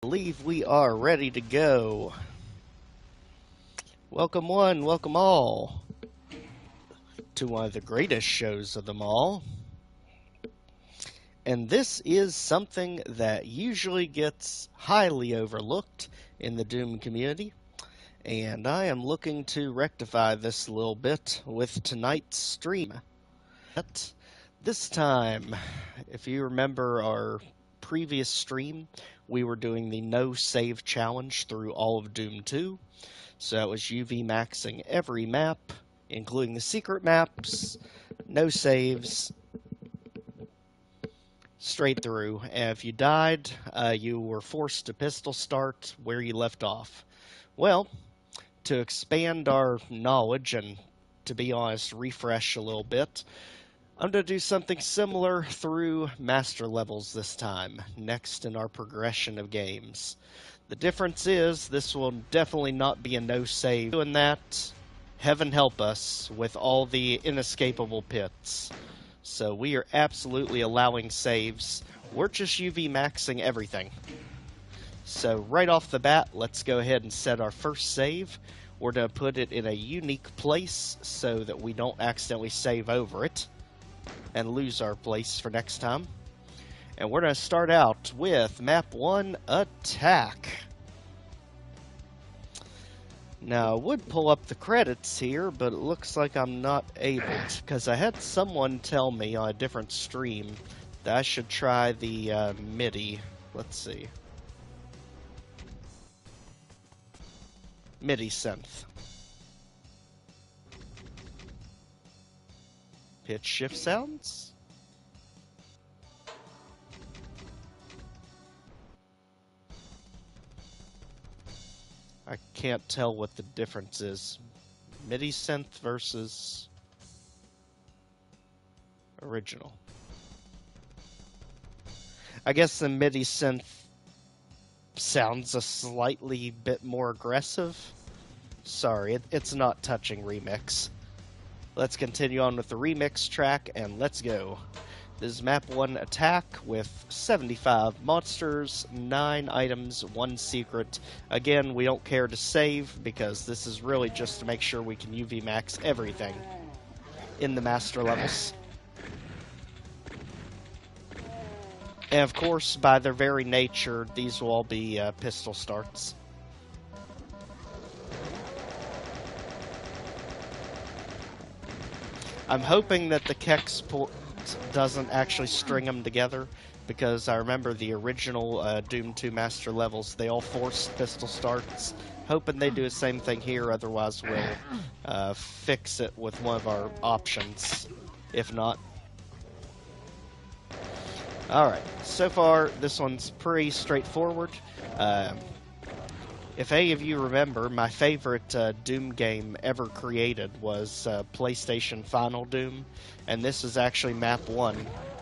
Believe we are ready to go. Welcome one, welcome all to one of the greatest shows of them all. And this is something that usually gets highly overlooked in the Doom community. And I am looking to rectify this a little bit with tonight's stream. This time, if you remember our previous stream, we were doing the no save challenge through all of Doom 2. So that was UV maxing every map, including the secret maps, no saves, straight through. And if you died, you were forced to pistol start where you left off. Well, to expand our knowledge and, to be honest, refresh a little bit, I'm going to do something similar through master levels this time, next in our progression of games. The difference is, this will definitely not be a no-save. Doing that, heaven help us, with all the inescapable pits. So we are absolutely allowing saves. We're just UV maxing everything. So right off the bat, let's go ahead and set our first save. We're going to put it in a unique place so that we don't accidentally save over it and lose our place for next time. And we're going to start out with Map 1, Attack. Now, I would pull up the credits here, but it looks like I'm not able to, because I had someone tell me on a different stream that I should try the MIDI. Let's see. MIDI synth. Pitch shift sounds? I can't tell what the difference is. MIDI synth versus original. I guess the MIDI synth sounds a slightly bit more aggressive. Sorry, it's not touching remix. Let's continue on with the remix track, and let's go. This is Map 1 Attack with 75 monsters, 9 items, 1 secret. Again, we don't care to save, because this is really just to make sure we can UV max everything in the master levels. And of course, by their very nature, these will all be pistol starts. I'm hoping that the Kex port doesn't actually string them together, because I remember the original Doom 2 master levels, they all forced pistol starts. Hoping they do the same thing here, otherwise we'll fix it with one of our options, if not. Alright, so far this one's pretty straightforward. If any of you remember, my favorite Doom game ever created was PlayStation Final Doom, and this is actually Map 1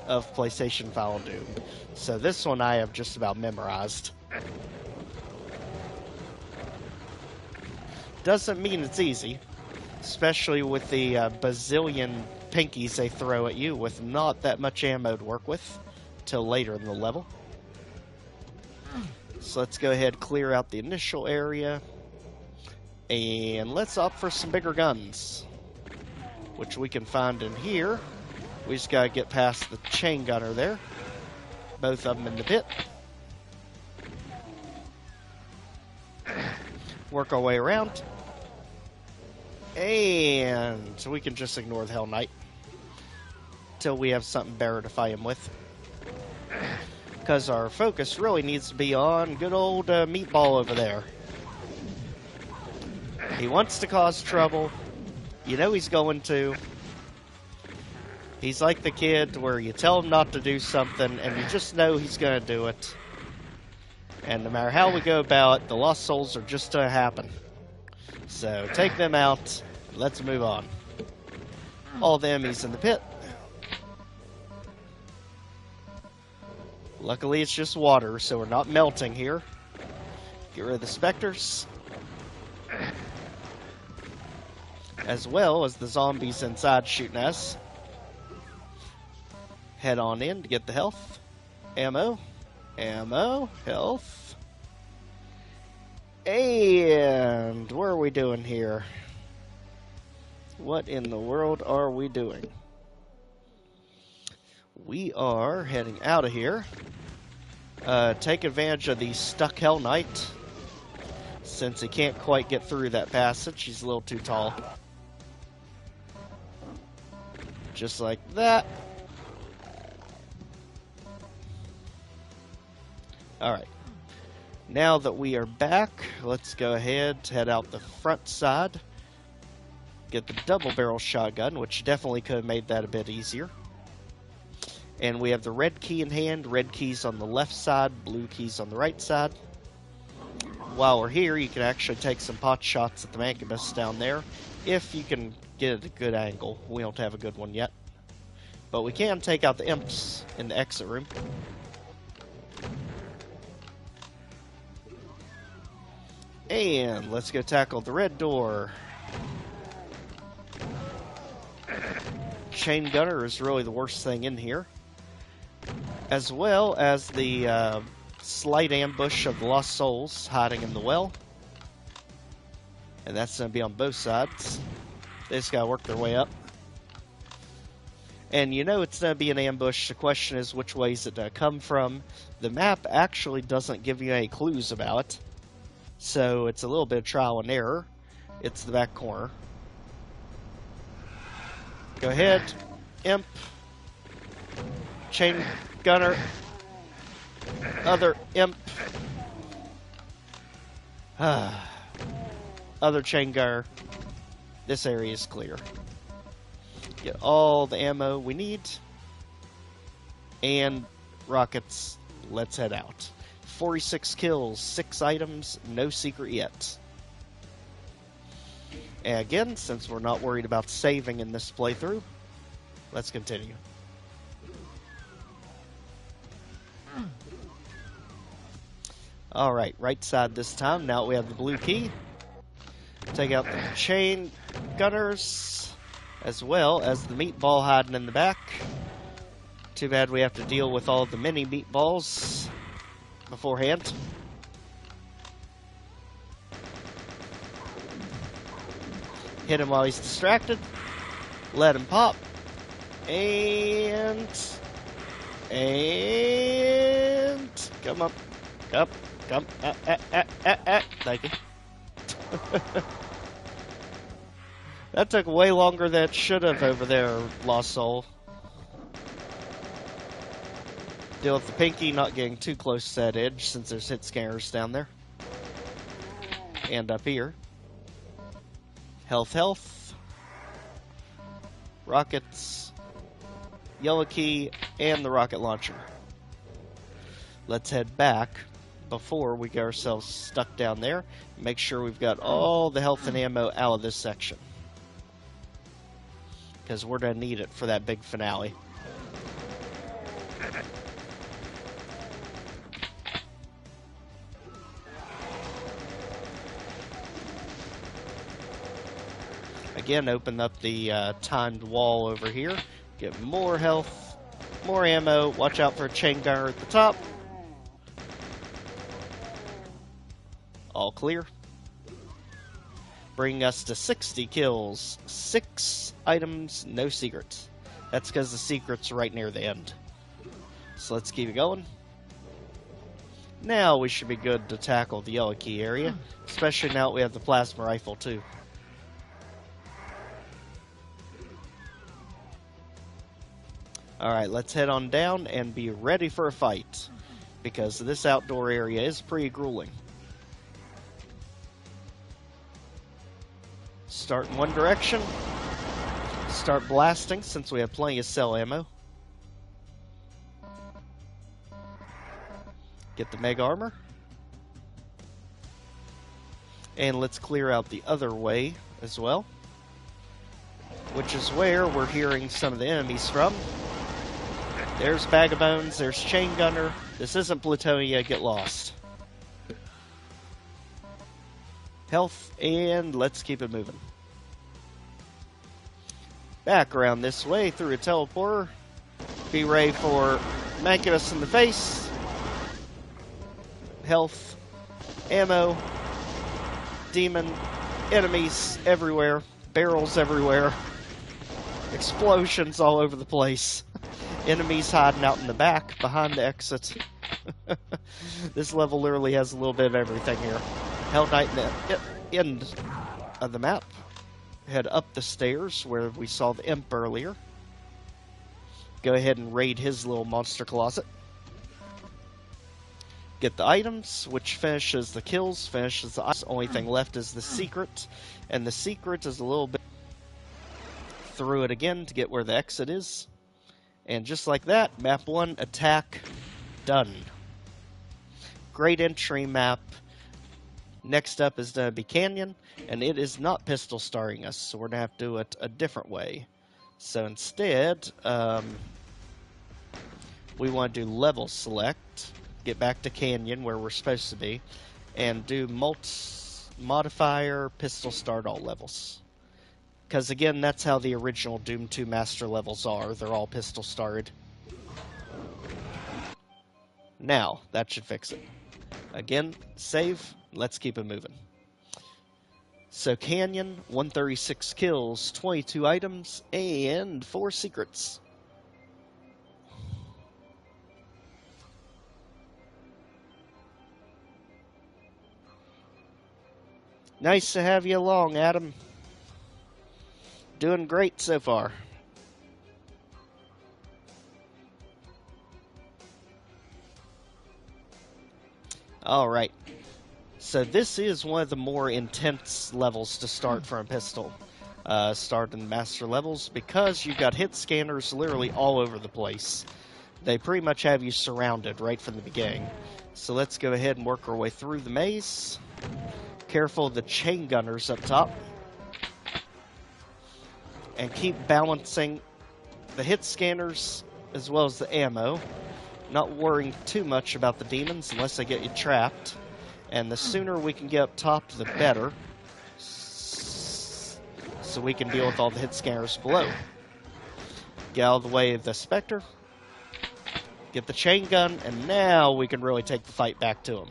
of PlayStation Final Doom. So this one I have just about memorized. Doesn't mean it's easy, especially with the bazillion pinkies they throw at you with not that much ammo to work with till later in the level. So let's go ahead and clear out the initial area, and let's opt for some bigger guns, which we can find in here. We just gotta get past the chain gunner there, both of them in the pit. Work our way around, and so we can just ignore the Hell Knight till we have something better to fight him with. Because our focus really needs to be on good old Meatball over there. He wants to cause trouble. You know he's going to. He's like the kid where you tell him not to do something and you just know he's going to do it. And no matter how we go about it, the lost souls are just going to happen. So take them out. Let's move on. All the enemies in the pit. Luckily it's just water, so we're not melting here. Get rid of the specters. As well as the zombies inside shooting us. Head on in to get the health. Ammo. Ammo. Health. we doing here? What in the world are we doing? We are heading out of here. Take advantage of the stuck Hell Knight. Since he can't quite get through that passage, he's a little too tall. Just like that. Alright. Now that we are back, let's go ahead, head out the front side. Get the double barrel shotgun, which definitely could have made that a bit easier. And we have the red key in hand, red keys on the left side, blue keys on the right side. While we're here, you can actually take some pot shots at the Mancubus down there, if you can get at a good angle. We don't have a good one yet. But we can take out the imps in the exit room. And let's go tackle the red door. Chain gunner is really the worst thing in here. As well as the slight ambush of the Lost Souls hiding in the well. And that's going to be on both sides. They just got to work their way up. And you know it's going to be an ambush. The question is, which way is it going to come from? The map actually doesn't give you any clues about it. So it's a little bit of trial and error. It's the back corner. Go ahead. Imp. Chain gunner. Other imp. Other chain gunner. This area is clear. Get all the ammo we need. And rockets. Let's head out. 46 kills, 6 items, no secret yet. And again, since we're not worried about saving in this playthrough, let's continue. Alright, right side this time. Now we have the blue key. Take out the chain gunners, as well as the meatball hiding in the back. Too bad we have to deal with all the mini meatballs beforehand. Hit him while he's distracted. Let him pop. And come up. Come. Thank you. That took way longer than it should have over there, Lost Soul. Deal with the pinky not getting too close to that edge since there's hit scanners down there. And up here. Health. Rockets. Yellow key and the rocket launcher. Let's head back before we get ourselves stuck down there. Make sure we've got all the health and ammo out of this section. Because we're going to need it for that big finale. Again, open up the timed wall over here. Get more health, more ammo. Watch out for a chain gunner at the top. All clear. Bringing us to 60 kills. 6 items, no secrets. That's because the secret's right near the end. So let's keep it going. Now we should be good to tackle the yellow key area. Especially now that we have the plasma rifle too. Alright, let's head on down and be ready for a fight. Because this outdoor area is pretty grueling. Start in one direction. Start blasting since we have plenty of cell ammo. Get the mega armor. And let's clear out the other way as well. Which is where we're hearing some of the enemies from. There's Bag of Bones, there's Chain Gunner. This isn't Plutonia, get lost. Health, and let's keep it moving. Back around this way through a teleporter. Be ready for Mancubus in the face. Health, ammo, demon, Enemies everywhere, barrels everywhere, explosions all over the place. Enemies hiding out in the back, behind the exit. This level literally has a little bit of everything here. Hell Knight in the end of the map. Head up the stairs where we saw the imp earlier. Go ahead and raid his little monster closet. Get the items, which finishes the kills, finishes the items. Only thing left is the secret. And the secret is a little bit through it again to get where the exit is. And just like that, map 1, attack, done. Great entry map. Next up is going to be Canyon, and it is not pistol starring us, so we're going to have to do it a different way. So instead, we want to do level select, get back to Canyon where we're supposed to be, and do modifier pistol start all levels. Because again, that's how the original Doom 2 master levels are. They're all pistol starred. Now, that should fix it. Again, save. Let's keep it moving. So Canyon, 136 kills, 22 items, and 4 secrets. Nice to have you along, Adam. Doing great so far. Alright. So this is one of the more intense levels to start from a pistol. Start in master levels, because you've got hit scanners literally all over the place. They pretty much have you surrounded right from the beginning. So let's go ahead and work our way through the maze. Careful of the chain gunners up top. And keep balancing the hit scanners as well as the ammo. Not worrying too much about the demons unless they get you trapped. And the sooner we can get up top, the better. So we can deal with all the hit scanners below. Get out of the way of the Spectre. Get the chain gun, and now we can really take the fight back to them.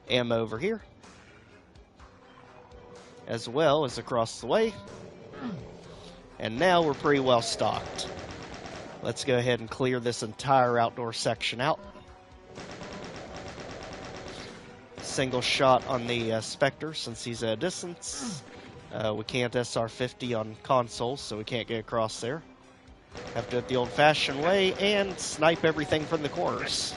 Ammo over here. As well as across the way. And now we're pretty well stocked. Let's go ahead and clear this entire outdoor section out. Single shot on the Spectre since he's at a distance. We can't SR-50 on consoles, so we can't get across there. Have to do it the old-fashioned way and snipe everything from the corners.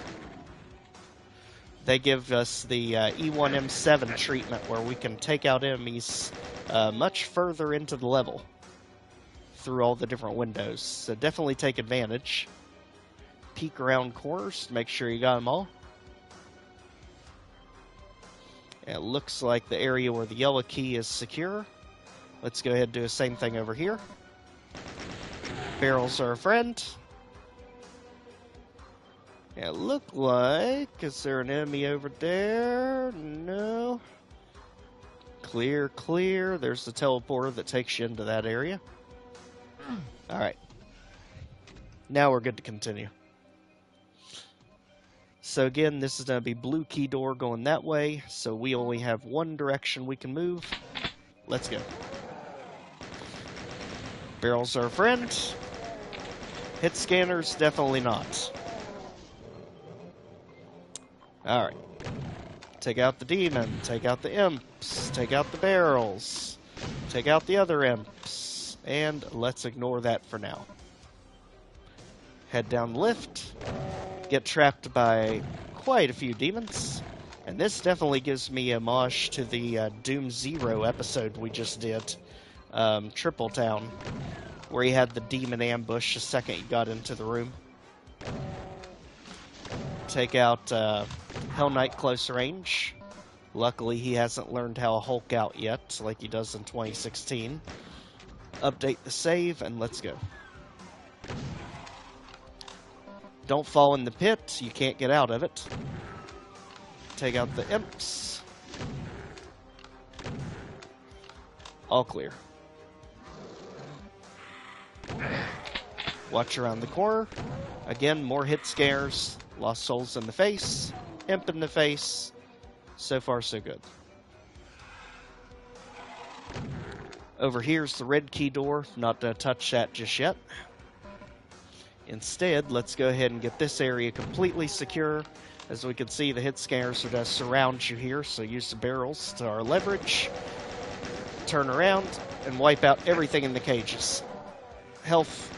They give us the E1M7 treatment where we can take out enemies much further into the level through all the different windows. So definitely take advantage. Peek around corners to make sure you got them all. It looks like the area where the yellow key is secure. Let's go ahead and do the same thing over here. Barrels are a friend. It looked like... Is there an enemy over there? No. Clear, clear. There's the teleporter that takes you into that area. Alright. Now we're good to continue. So again, this is going to be blue key door going that way, so we only have one direction we can move. Let's go. Barrels are a friend. Hit scanners, definitely not. Alright. Take out the demon, take out the imps, take out the barrels, take out the other imps, and let's ignore that for now. Head down the lift. Get trapped by quite a few demons. And this definitely gives me homage to the Doom 0 episode we just did, Triple Town, where he had the demon ambush the second he got into the room. Take out Hell Knight close range. Luckily he hasn't learned how to Hulk out yet, like he does in 2016. Update the save, and let's go. Don't fall in the pit, you can't get out of it. Take out the imps. All clear. Watch around the corner. Again, more hit scares. Lost souls in the face. Imp in the face. So far, so good. Over here's the red key door. Not going to touch that just yet. Instead, let's go ahead and get this area completely secure. As we can see, the hit scanners are going to surround you here, so use the barrels to our leverage. Turn around and wipe out everything in the cages. Health,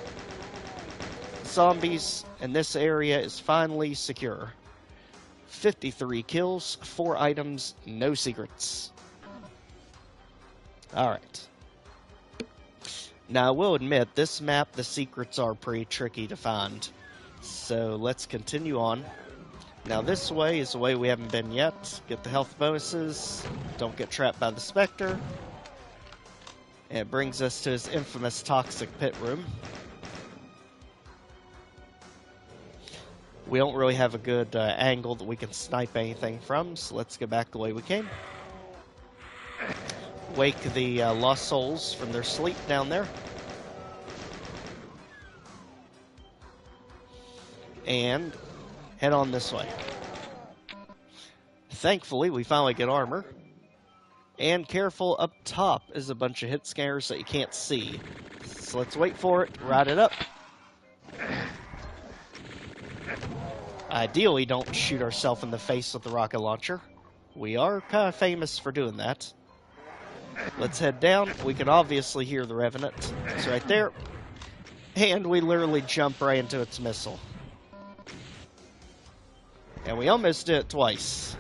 zombies, and this area is finally secure. 53 kills, 4 items, no secrets. Alright. Now, I will admit, this map, the secrets are pretty tricky to find. So, let's continue on. Now, this way is the way we haven't been yet. Get the health bonuses. Don't get trapped by the Spectre. And it brings us to his infamous toxic pit room. We don't really have a good angle that we can snipe anything from, so let's go back the way we came. Wake the lost souls from their sleep down there. And head on this way. Thankfully, we finally get armor. And careful, up top is a bunch of hit scanners that you can't see. So let's wait for it, ride it up. Ideally, don't shoot ourselves in the face with the rocket launcher. We are kind of famous for doing that. Let's head down. We can obviously hear the Revenant. It's right there. And we literally jump right into its missile. And we almost did it twice.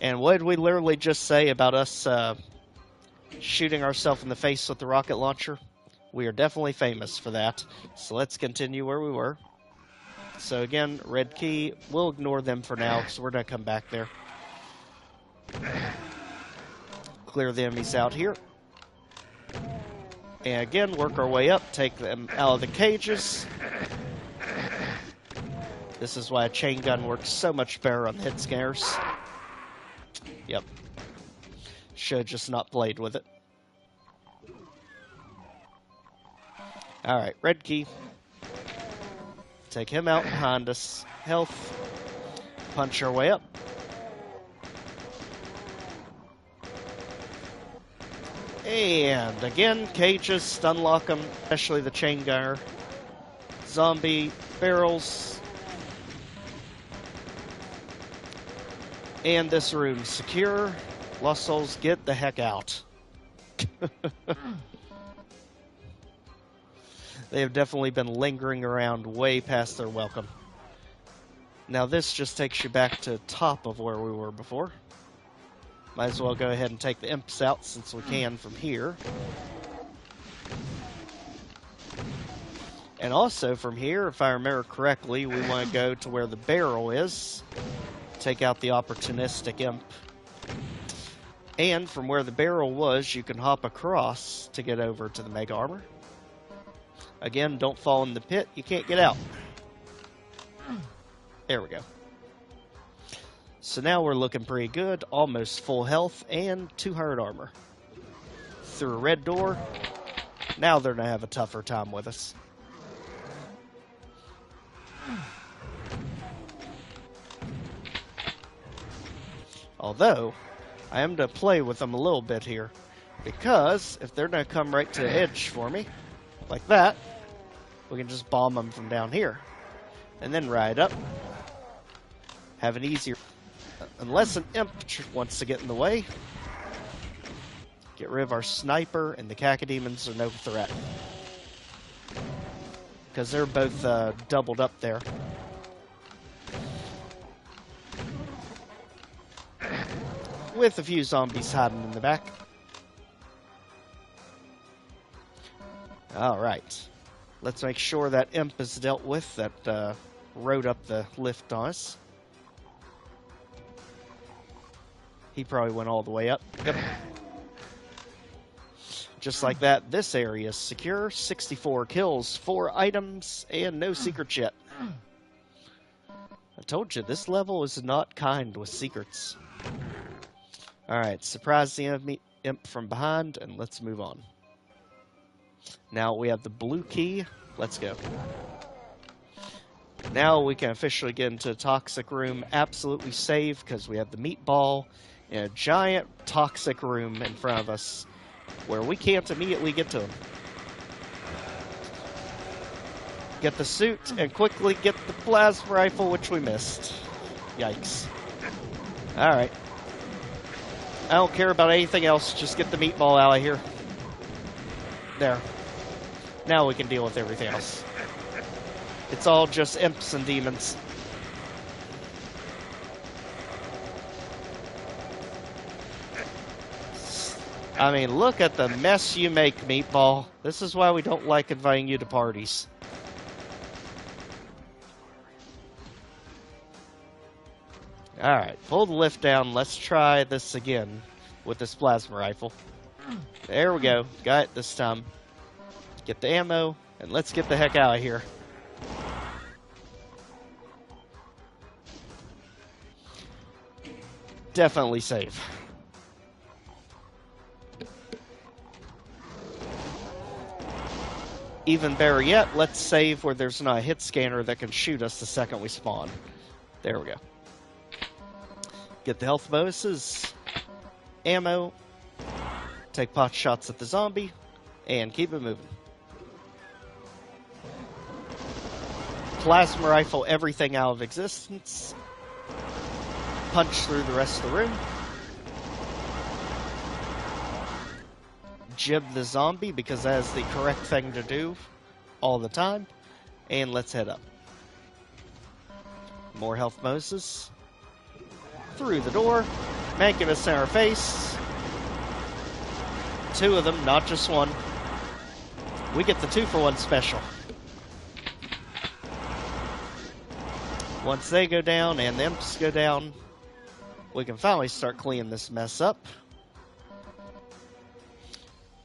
And what did we literally just say about us shooting ourselves in the face with the rocket launcher? We are definitely famous for that. So let's continue where we were. So again, red key. We'll ignore them for now because we're going to come back there. Clear the enemies out here. And again, work our way up. Take them out of the cages. This is why a chain gun works so much better on hit scanners. Yep. Should've just not played with it. Alright, red key. Take him out behind us. Health. Punch our way up. And again, cages, unlock them, especially the chain gunner. Zombie barrels. And this room secure. Lost souls, get the heck out. They have definitely been lingering around way past their welcome. Now this just takes you back to the top of where we were before. Might as well go ahead and take the imps out since we can from here. And also from here, if I remember correctly, we want to go to where the barrel is. Take out the opportunistic imp. And from where the barrel was, you can hop across to get over to the mega armor. Again, don't fall in the pit. You can't get out. There we go. So now we're looking pretty good. Almost full health and 200 armor. Through a red door. Now they're going to have a tougher time with us. Although, I am to play with them a little bit here. Because if they're going to come right to the edge for me, like that, we can just bomb them from down here. And then ride up. Have an easier... Unless an imp wants to get in the way. Get rid of our sniper, and the cacodemons are no threat. Because they're both doubled up there. With a few zombies hiding in the back. Alright. Let's make sure that imp is dealt with that rode up the lift on us. He probably went all the way up. Yep. Just like that, this area is secure. 64 kills, 4 items, and no secrets yet. I told you, this level is not kind with secrets. Alright, surprise the enemy imp from behind, and let's move on. Now we have the blue key. Let's go. Now we can officially get into the toxic room, absolutely safe, because we have the meatball in a giant toxic room in front of us where we can't immediately get to him. Get the suit and quickly get the plasma rifle, which we missed. Yikes. Alright. I don't care about anything else, just get the meatball out of here. There. Now we can deal with everything else. It's all just imps and demons. I mean, look at the mess you make, Meatball. This is why we don't like inviting you to parties. Alright, pull the lift down. Let's try this again with this plasma rifle. There we go. Got it this time. Get the ammo, and let's get the heck out of here. Definitely safe. Even better yet, let's save where there's not a hit scanner that can shoot us the second we spawn. There we go. Get the health bonuses, ammo, take pot shots at the zombie, and keep it moving. Plasma rifle everything out of existence. Punch through the rest of the room. Jib the zombie because that is the correct thing to do all the time. And let's head up. More health bonuses. Through the door. Making us in our face. 2 of them, not just 1. We get the 2-for-1 special. Once they go down and the imps go down, we can finally start cleaning this mess up.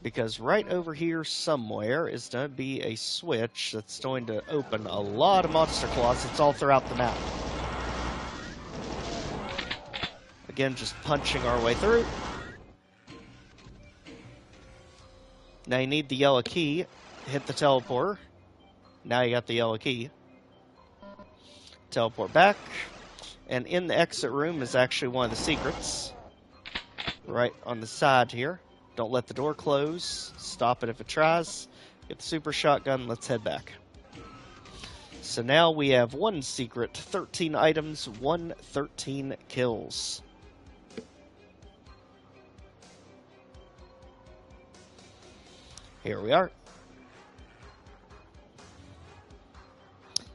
Because right over here somewhere is going to be a switch that's going to open a lot of monster closets all throughout the map. Again, just punching our way through. Now you need the yellow key. Hit the teleporter. Now you got the yellow key. Teleport back. And in the exit room is actually one of the secrets. Right on the side here. Don't let the door close. Stop it if it tries. Get the super shotgun. Let's head back. So now we have 1 secret, 13 items, 13 kills. Here we are.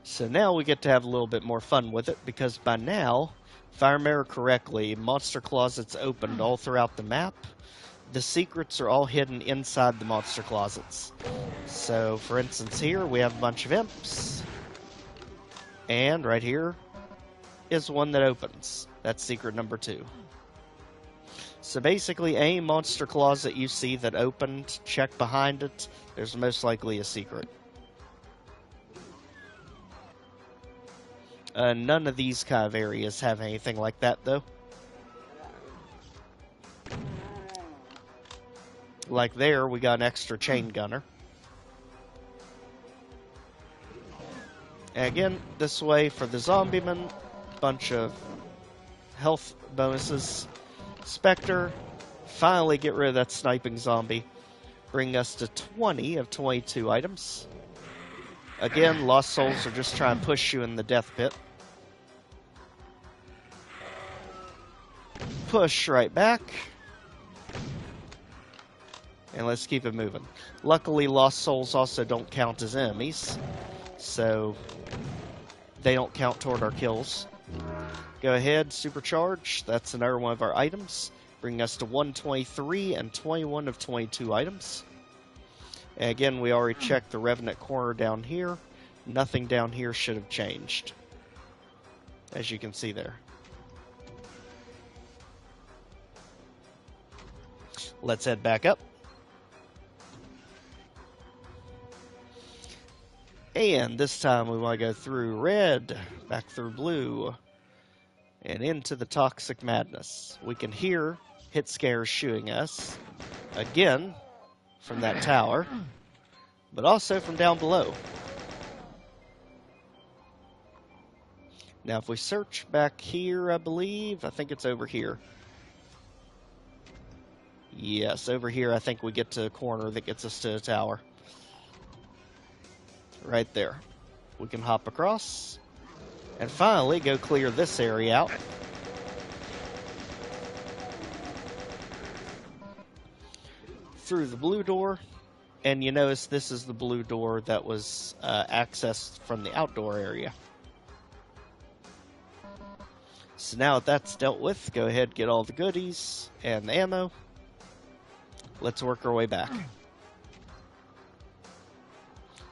So now we get to have a little bit more fun with it, because by now, if I remember correctly, monster closets opened all throughout the map. The secrets are all hidden inside the monster closets. So, for instance, here we have a bunch of imps. And right here is one that opens. That's secret number 2. So basically, any monster closet you see that opened, check behind it. There's most likely a secret. None of these kind of areas have anything like that, though. Like there, we got an extra chain gunner. And again, this way for the zombieman, bunch of health bonuses. Spectre, finally get rid of that sniping zombie. Bring us to 20 of 22 items. Again, Lost Souls are just trying to push you in the death pit. Push right back. And let's keep it moving. Luckily, Lost Souls also don't count as enemies, so they don't count toward our kills. Go ahead, supercharge. That's another one of our items. Bring us to 123 and 21 of 22 items. And again, we already checked the Revenant corner down here. Nothing down here should have changed, as you can see there. Let's head back up. And this time we want to go through red, back through blue, and into the toxic madness. We can hear hit scares shooting us, again, from that tower, but also from down below. Now if we search back here, I think it's over here. Yes, over here I think we get to a corner that gets us to the tower. Right there. We can hop across. And finally go clear this area out. Through the blue door. And you notice this is the blue door that was accessed from the outdoor area. So now that that's dealt with, go ahead, get all the goodies and the ammo. Let's work our way back.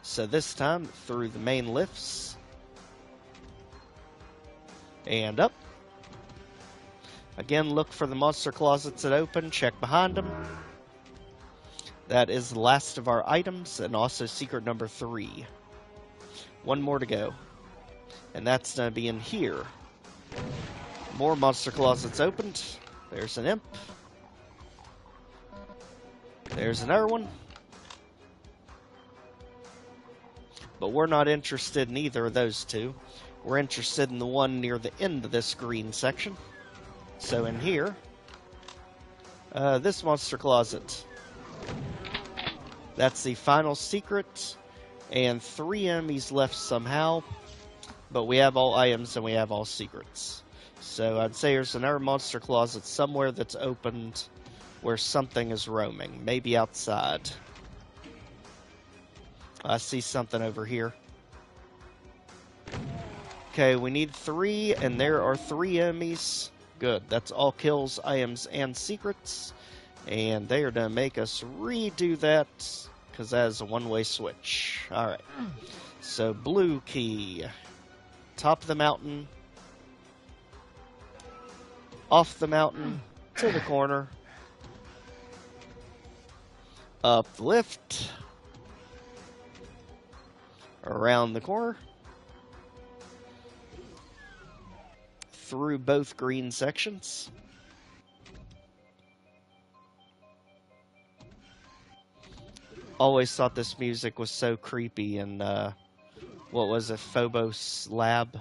So this time, through the main lifts. And up. Again, look for the monster closets that open, check behind them. That is the last of our items, and also secret number 3. One more to go. And that's going to be in here. More monster closets opened. There's an imp. There's another one. But we're not interested in either of those two. We're interested in the one near the end of this green section. So in here, this monster closet. That's the final secret, and 3 enemies left somehow, but we have all items and we have all secrets. So I'd say there's another monster closet somewhere that's opened where something is roaming, maybe outside. I see something over here. Okay, we need 3, and there are 3 enemies. Good, that's all kills, items, and secrets. And they are going to make us redo that, because that is a one-way switch. Alright, so blue key. Top of the mountain. Off the mountain, to the corner. Up the lift. Around the corner. Through both green sections. Always thought this music was so creepy in, what was it, Phobos Lab,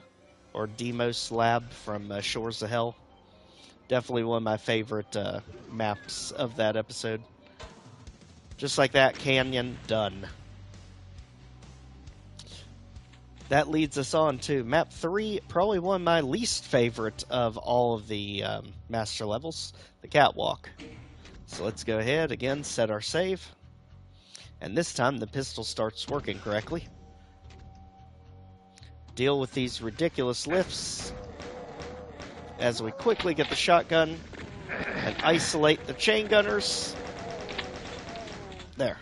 or Demos Lab from Shores of Hell. Definitely one of my favorite maps of that episode. Just like that, canyon, done. That leads us on to map 3, probably one of my least favorite of all of the master levels, the catwalk. So let's go ahead, again, set our save. And this time the pistol starts working correctly. Deal with these ridiculous lifts as we quickly get the shotgun and isolate the chain gunners. There.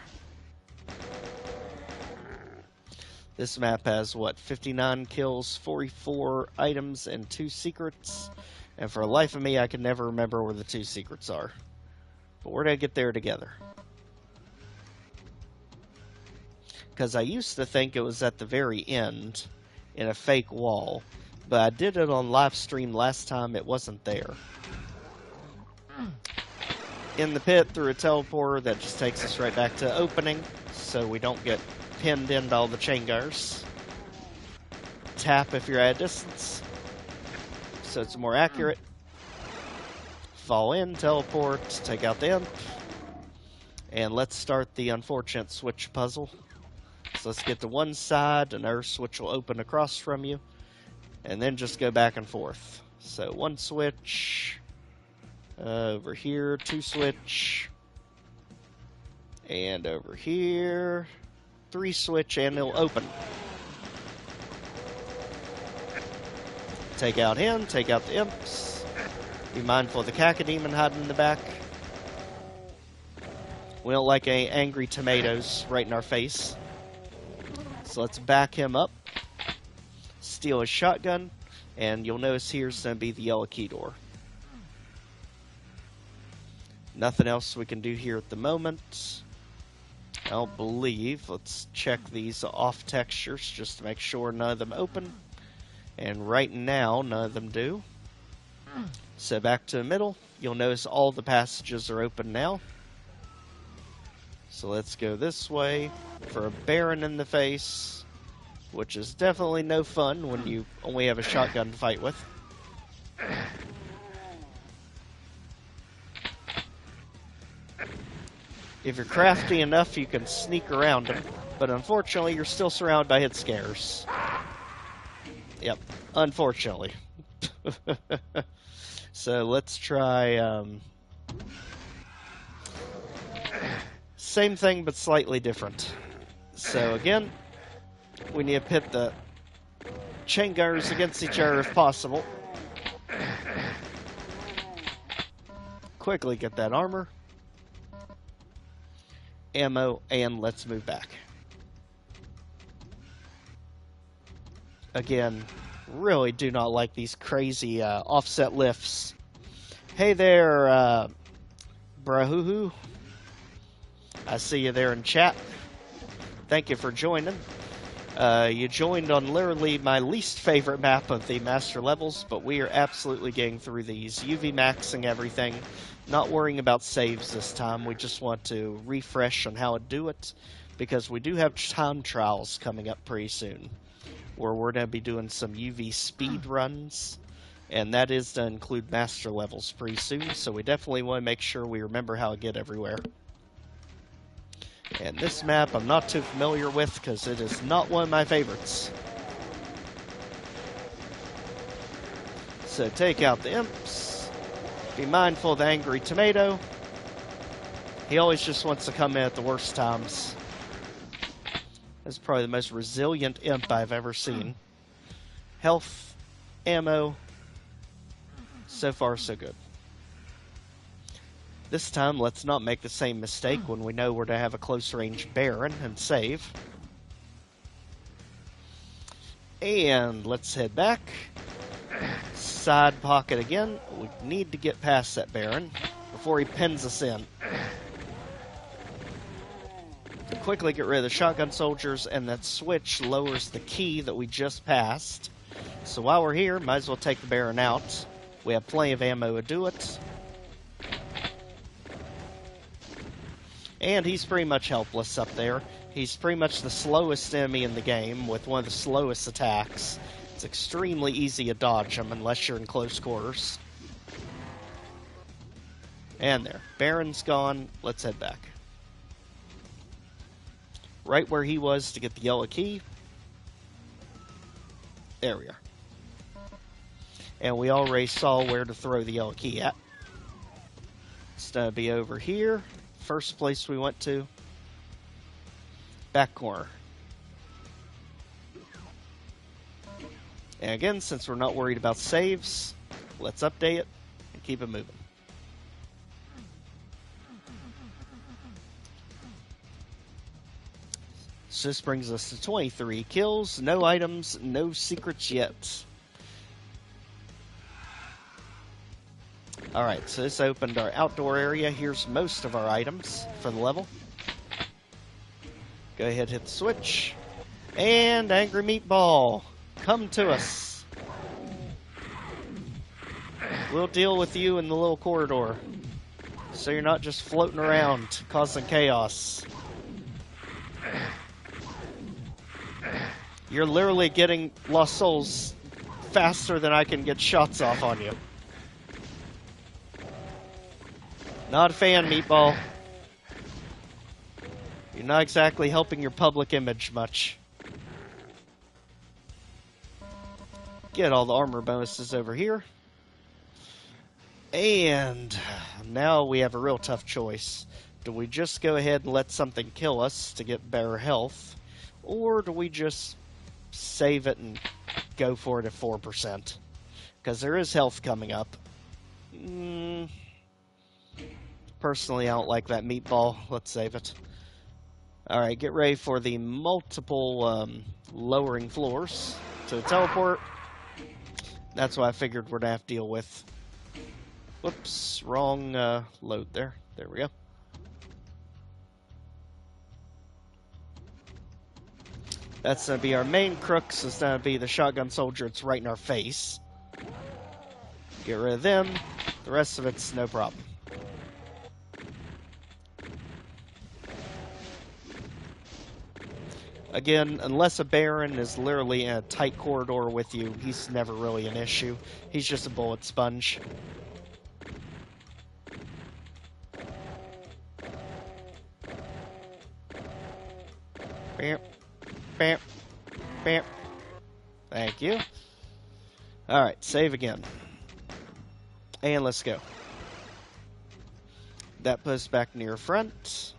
This map has, what, 59 kills, 44 items, and 2 secrets. And for the life of me, I can never remember where the 2 secrets are. But we're going to get there together. Because I used to think it was at the very end in a fake wall. But I did it on live stream last time, it wasn't there. In the pit through a teleporter that just takes us right back to opening, so we don't get pinned into all the chain guards. Tap if you're at a distance, so it's more accurate. Fall in, teleport, take out the imp. And let's start the unfortunate switch puzzle. So let's get to one side, another switch will open across from you, and then just go back and forth. So one switch, over here, 2 switch, and over here, 3 switch, and it'll open. Take out him, take out the imps. Be mindful of the cacodemon hiding in the back. We don't like any angry tomatoes right in our face. So let's back him up, steal his shotgun, and you'll notice here's going to be the yellow key door. Nothing else we can do here at the moment. I don't believe. Let's check these off textures just to make sure none of them open. And right now, none of them do. So back to the middle. You'll notice all the passages are open now. So let's go this way for a Baron in the face. which is definitely no fun when you only have a shotgun to fight with. If you're crafty enough, you can sneak around them, but unfortunately, you're still surrounded by hit scares. Yep, unfortunately. So let's try, same thing, but slightly different. So again, we need to pit the chain gunners against each other if possible. Quickly get that armor, ammo, and let's move back. Again, really do not like these crazy offset lifts. Hey there, Brahuhu. I see you there in chat. Thank you for joining. You joined on literally my least favorite map of the master levels, but we are absolutely getting through these, UV maxing everything, not worrying about saves this time. We just want to refresh on how to do it, because we do have time trials coming up pretty soon, where we're going to be doing some UV speed runs, and that is to include master levels pretty soon, so we definitely want to make sure we remember how to get everywhere. And this map I'm not too familiar with because it is not one of my favorites. So take out the imps. Be mindful of the angry tomato. He always just wants to come in at the worst times. That's probably the most resilient imp I've ever seen. Health, ammo. So far, so good. This time, let's not make the same mistake when we know we're to have a close-range Baron and save. And let's head back. Side pocket again. We need to get past that Baron before he pins us in. Quickly get rid of the shotgun soldiers, and that switch lowers the key that we just passed. So while we're here, might as well take the Baron out. We have plenty of ammo to do it. And he's pretty much helpless up there. He's pretty much the slowest enemy in the game with one of the slowest attacks. It's extremely easy to dodge him unless you're in close quarters. And there. Baron's gone. Let's head back. Right where he was to get the yellow key. There we are. And we already saw where to throw the yellow key at. It's going to be over here. First place we went to. Back corner. And again, since we're not worried about saves, let's update it and keep it moving. So this brings us to 23 kills, no items, no secrets yet. Alright, so this opened our outdoor area. Here's most of our items for the level. Go ahead, hit the switch. And Angry Meatball, come to us. We'll deal with you in the little corridor, so you're not just floating around causing chaos. You're literally getting Lost Souls faster than I can get shots off on you. Not a fan, Meatball. You're not exactly helping your public image much. Get all the armor bonuses over here. And now we have a real tough choice. Do we just go ahead and let something kill us to get better health? Or do we just save it and go for it at 4%? Because there is health coming up. Personally, I don't like that Meatball. Let's save it. Alright, get ready for the multiple lowering floors to the teleport. That's what I figured we're going to have to deal with. Whoops, wrong load there. There we go. That's going to be our main crux. It's going to be the shotgun soldier. It's right in our face. Get rid of them. The rest of it's no problem. Again, unless a Baron is literally in a tight corridor with you, he's never really an issue. He's just a bullet sponge. Bam, bam, bam. Thank you. Alright, save again. And let's go. That puts us back near front.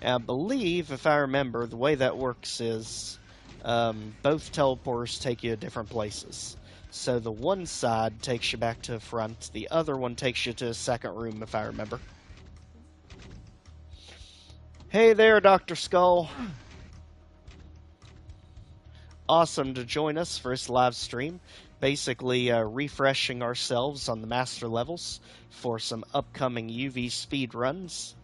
And I believe, if I remember, the way that works is both teleporters take you to different places. So the one side takes you back to the front, the other one takes you to the second room, if I remember. Hey there, Dr. Skull. Awesome to join us for this live stream. Basically refreshing ourselves on the master levels for some upcoming UV speed runs.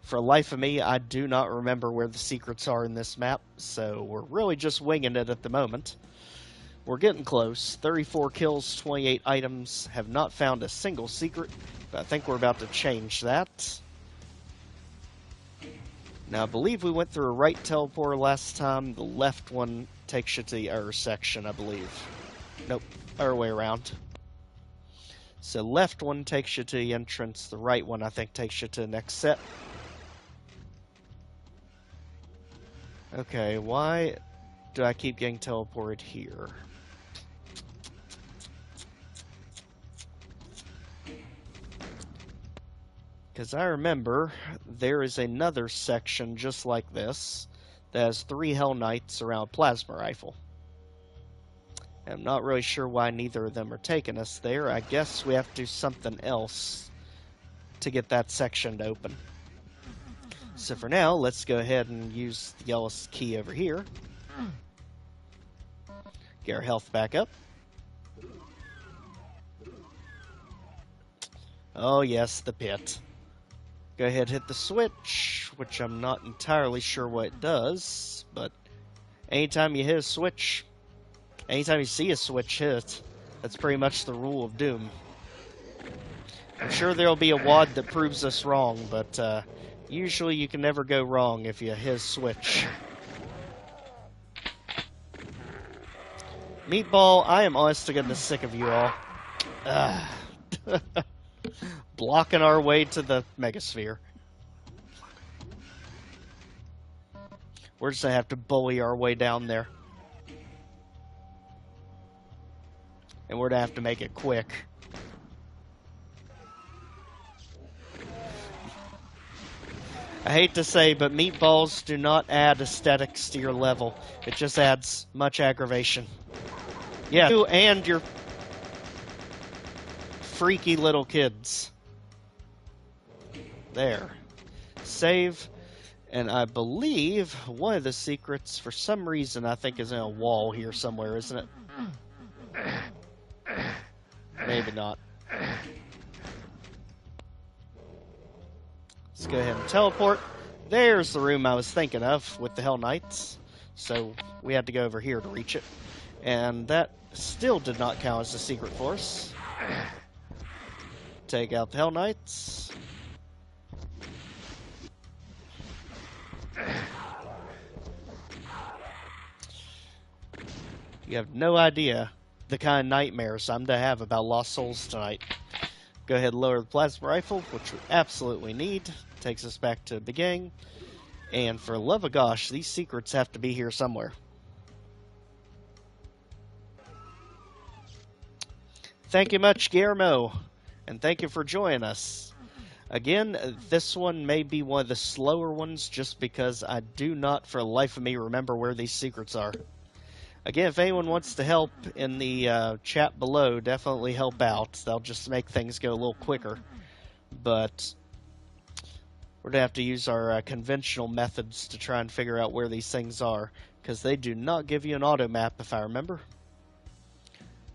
For the life of me, I do not remember where the secrets are in this map, so we're really just winging it at the moment. We're getting close. 34 kills, 28 items. Have not found a single secret, but I think we're about to change that. Now, I believe we went through a right teleporter last time. The left one takes you to the error section, I believe. Nope, other way around. So left one takes you to the entrance. The right one, I think, takes you to the next set. Okay, why do I keep getting teleported here? Because I remember there is another section just like this that has 3 Hell Knights around a plasma rifle. And I'm not really sure why neither of them are taking us there. I guess we have to do something else to get that section to open. So for now, let's go ahead and use the yellow key over here. Get our health back up. Oh yes, the pit. Go ahead and hit the switch, which I'm not entirely sure what it does, but anytime you hit a switch, anytime you see a switch hit, that's pretty much the rule of Doom. I'm sure there'll be a WOD that proves us wrong, but usually you can never go wrong if you hit a switch. Meatball, I am honest to goodness sick of you all. Blocking our way to the Megasphere. We're just gonna have to bully our way down there. And we're gonna have to make it quick. I hate to say, but meatballs do not add aesthetics to your level. It just adds much aggravation. Yeah, you and your freaky little kids. There. Save. And I believe one of the secrets, for some reason, I think is in a wall here somewhere, isn't it? Maybe not. Let's go ahead and teleport. There's the room I was thinking of with the Hell Knights. So we had to go over here to reach it. And that still did not count as a secret for us. Take out the Hell Knights. You have no idea the kind of nightmares I'm to have about Lost Souls tonight. Go ahead and lower the plasma rifle, which we absolutely need. Takes us back to the beginning. And for the love of gosh, these secrets have to be here somewhere. Thank you much, Guillermo. And thank you for joining us. Again, this one may be one of the slower ones just because I do not, for the life of me, remember where these secrets are. Again, if anyone wants to help in the chat below, definitely help out. They'll just make things go a little quicker. But we're going to have to use our conventional methods to try and figure out where these things are, because they do not give you an auto map, if I remember.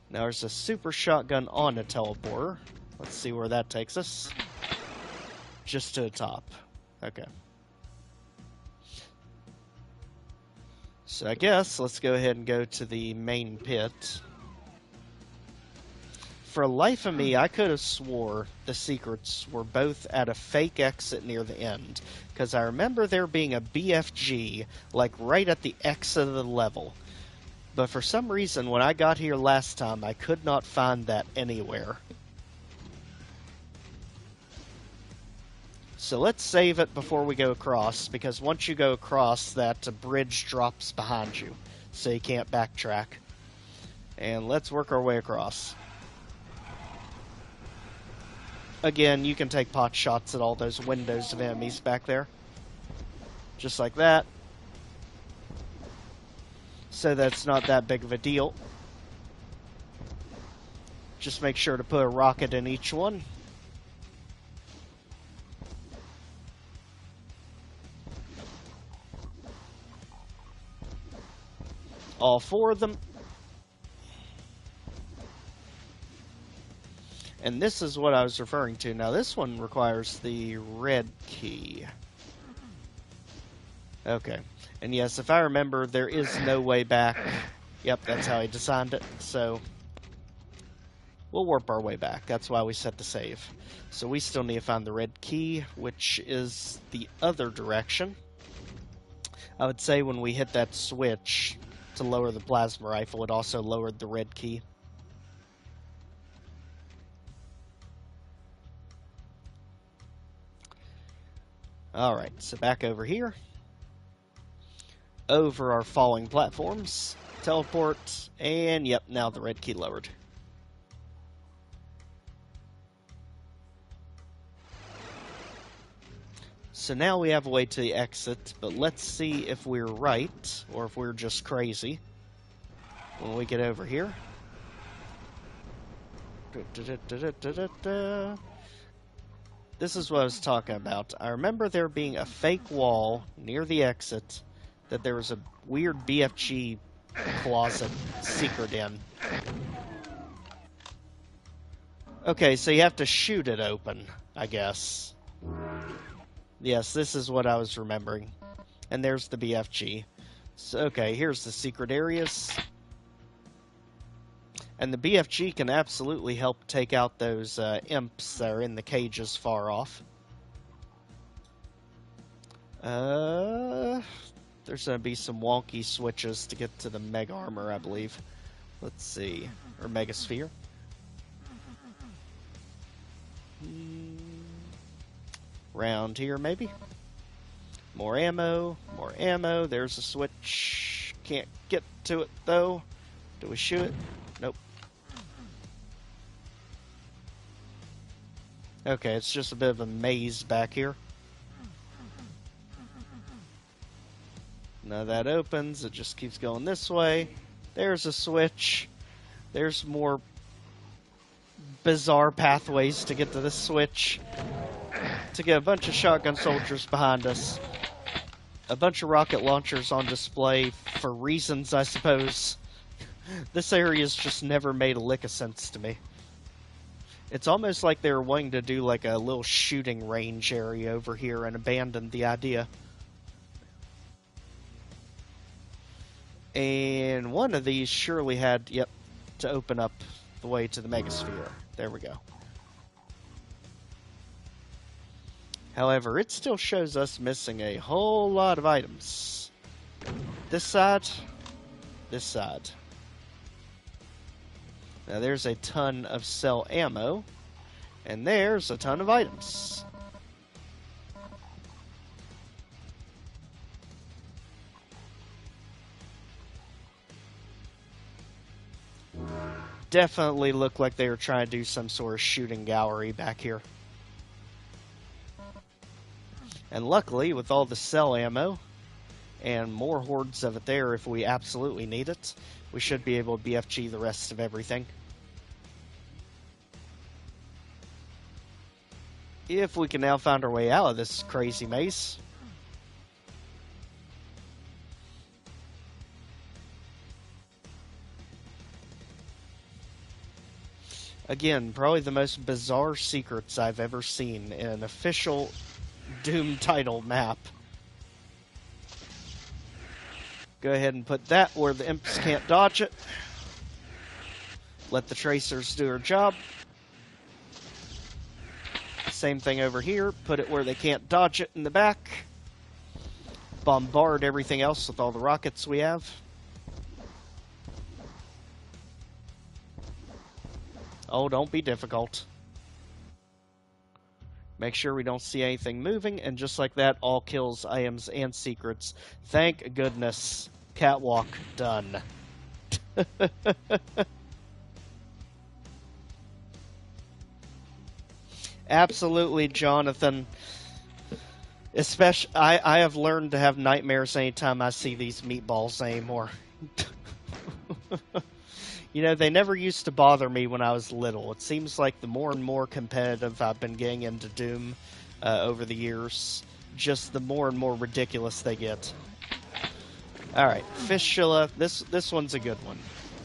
Now, there's a super shotgun on a teleporter. Let's see where that takes us. Just to the top. Okay. So I guess let's go ahead and go to the main pit. For the life of me, I could have swore the secrets were both at a fake exit near the end, because I remember there being a BFG, like right at the exit of the level. But for some reason, when I got here last time, I could not find that anywhere. So let's save it before we go across, because once you go across, that bridge drops behind you, so you can't backtrack. And let's work our way across. Again, you can take pot shots at all those windows of enemies back there. Just like that. So that's not that big of a deal. Just make sure to put a rocket in each one. All 4 of them. And this is what I was referring to. Now this one requires the red key. Okay. And yes, if I remember, there is no way back. Yep, that's how I designed it. So we'll warp our way back. That's why we set the save. So we still need to find the red key, which is the other direction. I would say when we hit that switch to lower the plasma rifle, it also lowered the red key. Alright, so back over here. Over our falling platforms. Teleport, and yep, now the red key lowered. So now we have a way to the exit, but let's see if we're right, or if we're just crazy when we get over here. This is what I was talking about. I remember there being a fake wall near the exit that there was a weird BFG closet secret in. Okay, so you have to shoot it open, I guess. Yes, this is what I was remembering. And there's the BFG. So, okay, here's the secret areas. And the BFG can absolutely help take out those imps that are in the cages far off. There's going to be some wonky switches to get to the Mega Armor, I believe. Let's see. Or Mega Sphere. Round here, maybe? More ammo. More ammo. There's a switch. Can't get to it, though. Do we shoot it? Nope. Okay, it's just a bit of a maze back here. Now that opens, it just keeps going this way. There's a switch. There's more bizarre pathways to get to this switch. To get a bunch of shotgun soldiers behind us. A bunch of rocket launchers on display for reasons, I suppose. This area's just never made a lick of sense to me. It's almost like they were wanting to do like a little shooting range area over here and abandoned the idea. And one of these surely had, yep, to open up the way to the Megasphere. There we go. However, it still shows us missing a whole lot of items. This side, this side. Now there's a ton of cell ammo, and there's a ton of items. Definitely look like they were trying to do some sort of shooting gallery back here. And luckily, with all the cell ammo, and more hordes of it there if we absolutely need it, we should be able to BFG the rest of everything. If we can now find our way out of this crazy maze. Again, probably the most bizarre secrets I've ever seen in an official Doom title map. Go ahead and put that where the imps can't dodge it. Let the tracers do their job. Same thing over here. Put it where they can't dodge it in the back. Bombard everything else with all the rockets we have. Oh, don't be difficult. Make sure we don't see anything moving, and just like that, all kills, items, and secrets. Thank goodness. Catwalk done. Absolutely, Jonathan. Especially, I have learned to have nightmares anytime I see these meatballs anymore. You know, they never used to bother me when I was little. It seems like the more and more competitive I've been getting into Doom over the years, just the more and more ridiculous they get. Alright, Fistula. This one's a good one.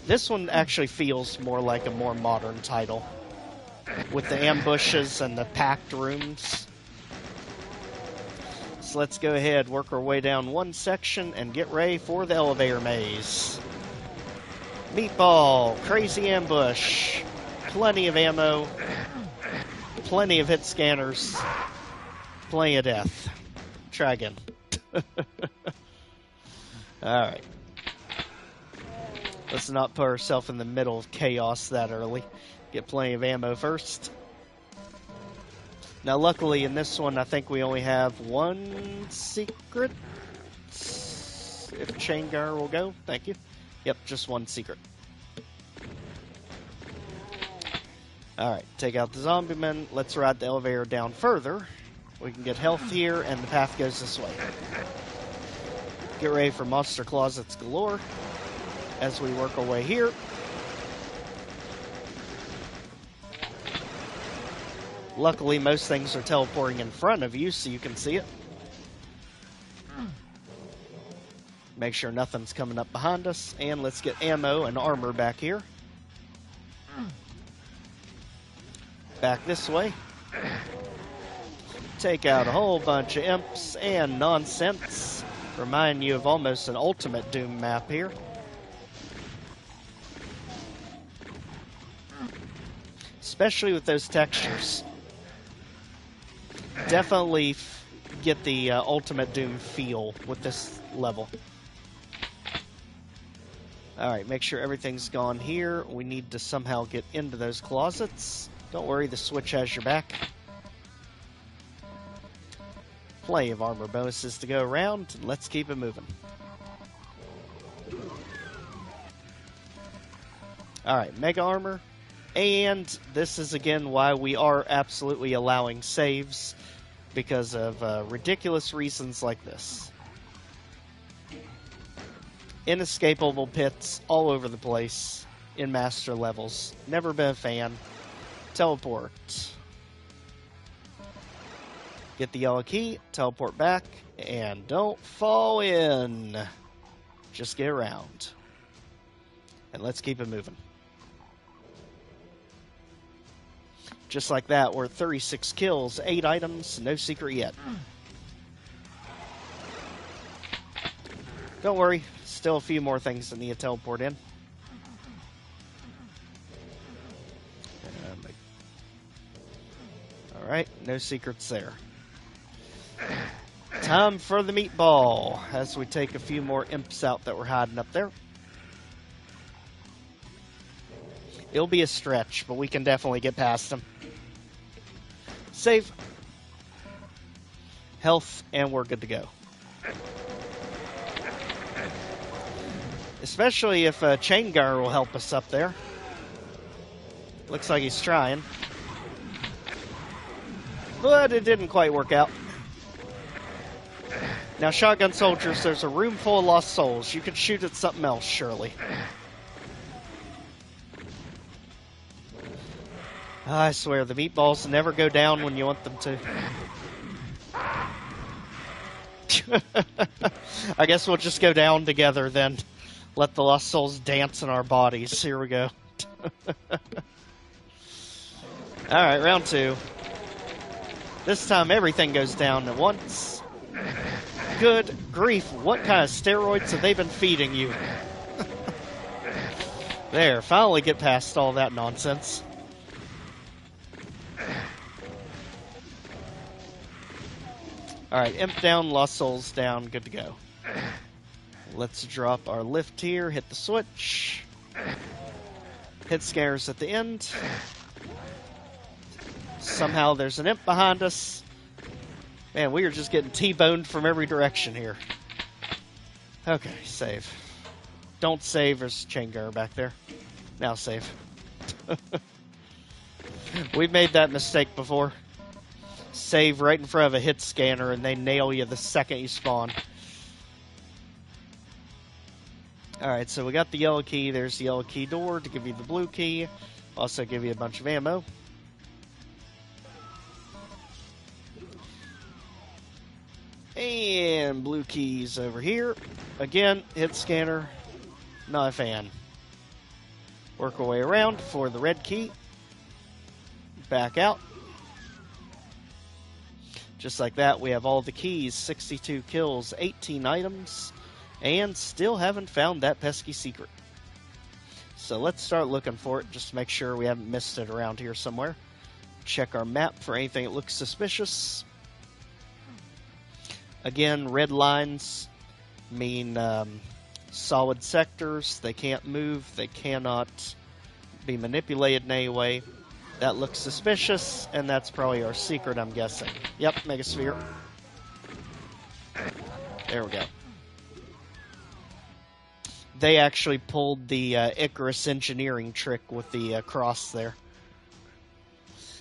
This one actually feels more like a more modern title, with the ambushes and the packed rooms. So let's go ahead, work our way down one section, and get ready for the elevator maze. Meatball, crazy ambush, plenty of ammo, plenty of hit scanners, plenty of death. Try again. Alright. Let's not put ourselves in the middle of chaos that early. Get plenty of ammo first. Now luckily in this one I think we only have one secret. If Chain Gunner will go, thank you. Yep, just one secret. Alright, take out the zombie men. Let's ride the elevator down further. We can get health here, and the path goes this way. Get ready for monster closets galore as we work our way here. Luckily, most things are teleporting in front of you, so you can see it. Make sure nothing's coming up behind us. And let's get ammo and armor back here. Back this way. Take out a whole bunch of imps and nonsense. Remind you of almost an ultimate Doom map here. Especially with those textures. Definitely get the ultimate Doom feel with this level. Alright, make sure everything's gone here. We need to somehow get into those closets. Don't worry, the switch has your back. Plenty of armor bonuses to go around. Let's keep it moving. Alright, mega armor. And this is again why we are absolutely allowing saves, because of ridiculous reasons like this. Inescapable pits all over the place in master levels. Never been a fan. Teleport. Get the yellow key, teleport back, and don't fall in. Just get around. And let's keep it moving. Just like that, we're at 36 kills, 8 items, no secret yet. Don't worry, still a few more things that need to teleport in. Alright, no secrets there. Time for the meatball, as we take a few more imps out that were hiding up there. It'll be a stretch, but we can definitely get past them. Save. Health, and we're good to go. Especially if Chain Gunner will help us up there. Looks like he's trying. But it didn't quite work out. Now, shotgun soldiers, there's a room full of lost souls. You could shoot at something else, surely. I swear, the meatballs never go down when you want them to. I guess we'll just go down together then. Let the lost souls dance in our bodies. Here we go. Alright, round 2. This time everything goes down at once. Good grief, what kind of steroids have they been feeding you? There, finally get past all that nonsense. Alright, imp down, lost souls down, good to go. Let's drop our lift here, hit the switch. Hit scares at the end. Somehow there's an imp behind us. Man, we are just getting T-boned from every direction here. Okay, save. Don't save, there's Changar back there. Now save. We've made that mistake before. Save right in front of a hit scanner and they nail you the second you spawn. Alright, so we got the yellow key. There's the yellow key door to give you the blue key. Also give you a bunch of ammo. And blue keys over here. Again, hit scanner. Not a fan. Work our way around for the red key. Back out. Just like that, we have all the keys, 62 kills, 18 items, and still haven't found that pesky secret. So let's start looking for it, just to make sure we haven't missed it around here somewhere. Check our map for anything that looks suspicious. Again, red lines mean solid sectors. They can't move, they cannot be manipulated in any way. That looks suspicious, and that's probably our secret, I'm guessing. Yep, Megasphere. There we go. They actually pulled the Icarus engineering trick with the cross there.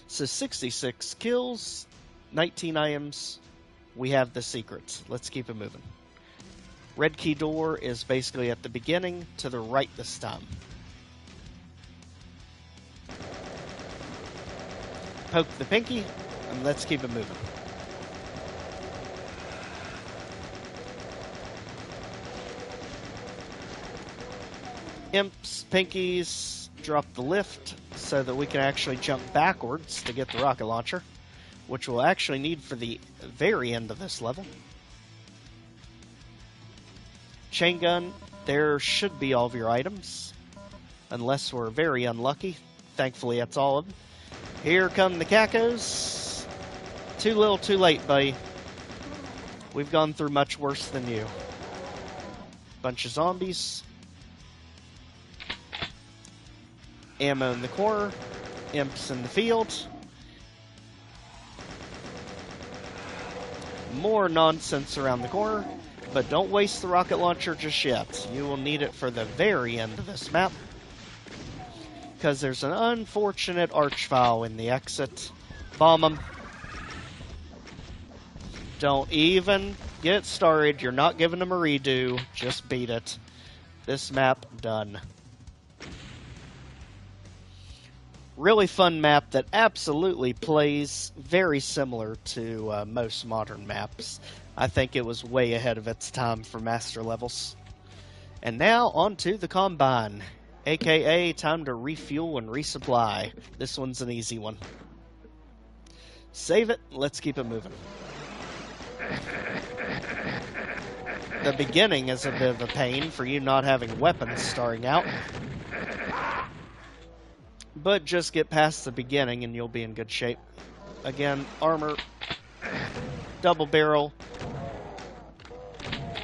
So 66 kills, 19 items. We have the secrets. Let's keep it moving. Red key door is basically at the beginning, to the right this time. Poke the pinky, and let's keep it moving. Imps, pinkies, drop the lift so that we can actually jump backwards to get the rocket launcher, which we'll actually need for the very end of this level. Chain gun, there should be all of your items, unless we're very unlucky. Thankfully, that's all of them. Here come the cacos. Too little, too late, buddy. We've gone through much worse than you. Bunch of zombies. Ammo in the corner. Imps in the field. More nonsense around the corner. But don't waste the rocket launcher just yet. You will need it for the very end of this map. Because there's an unfortunate archvile in the exit. Bomb them. Don't even get started. You're not giving them a redo. Just beat it. This map, done. Really fun map that absolutely plays very similar to most modern maps. I think it was way ahead of its time for master levels. And now, on to the Combine. AKA, time to refuel and resupply. This one's an easy one. Save it, let's keep it moving. The beginning is a bit of a pain for you not having weapons starting out. But just get past the beginning and you'll be in good shape. Again, armor, double barrel.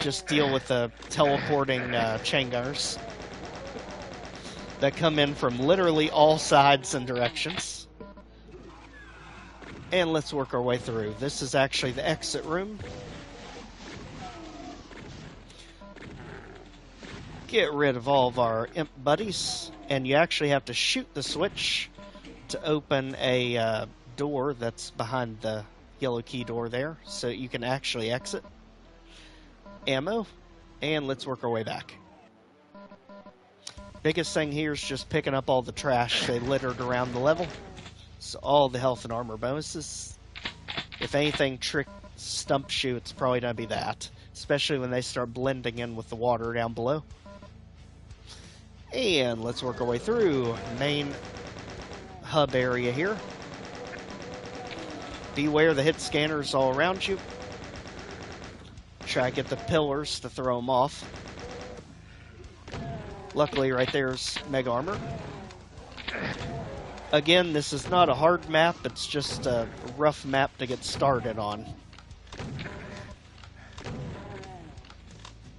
Just deal with the teleporting chain gunners that come in from literally all sides and directions. And let's work our way through. This is actually the exit room. Get rid of all of our imp buddies, and you actually have to shoot the switch to open a door that's behind the yellow key door there, so you can actually exit. Ammo, and let's work our way back. Biggest thing here is just picking up all the trash they littered around the level. So all the health and armor bonuses. If anything stumps you, it's probably going to be that. Especially when they start blending in with the water down below. And let's work our way through main hub area here. Beware the hit scanners all around you. Try to get the pillars to throw them off. Luckily, right there's Mega Armor. Again, this is not a hard map, it's just a rough map to get started on.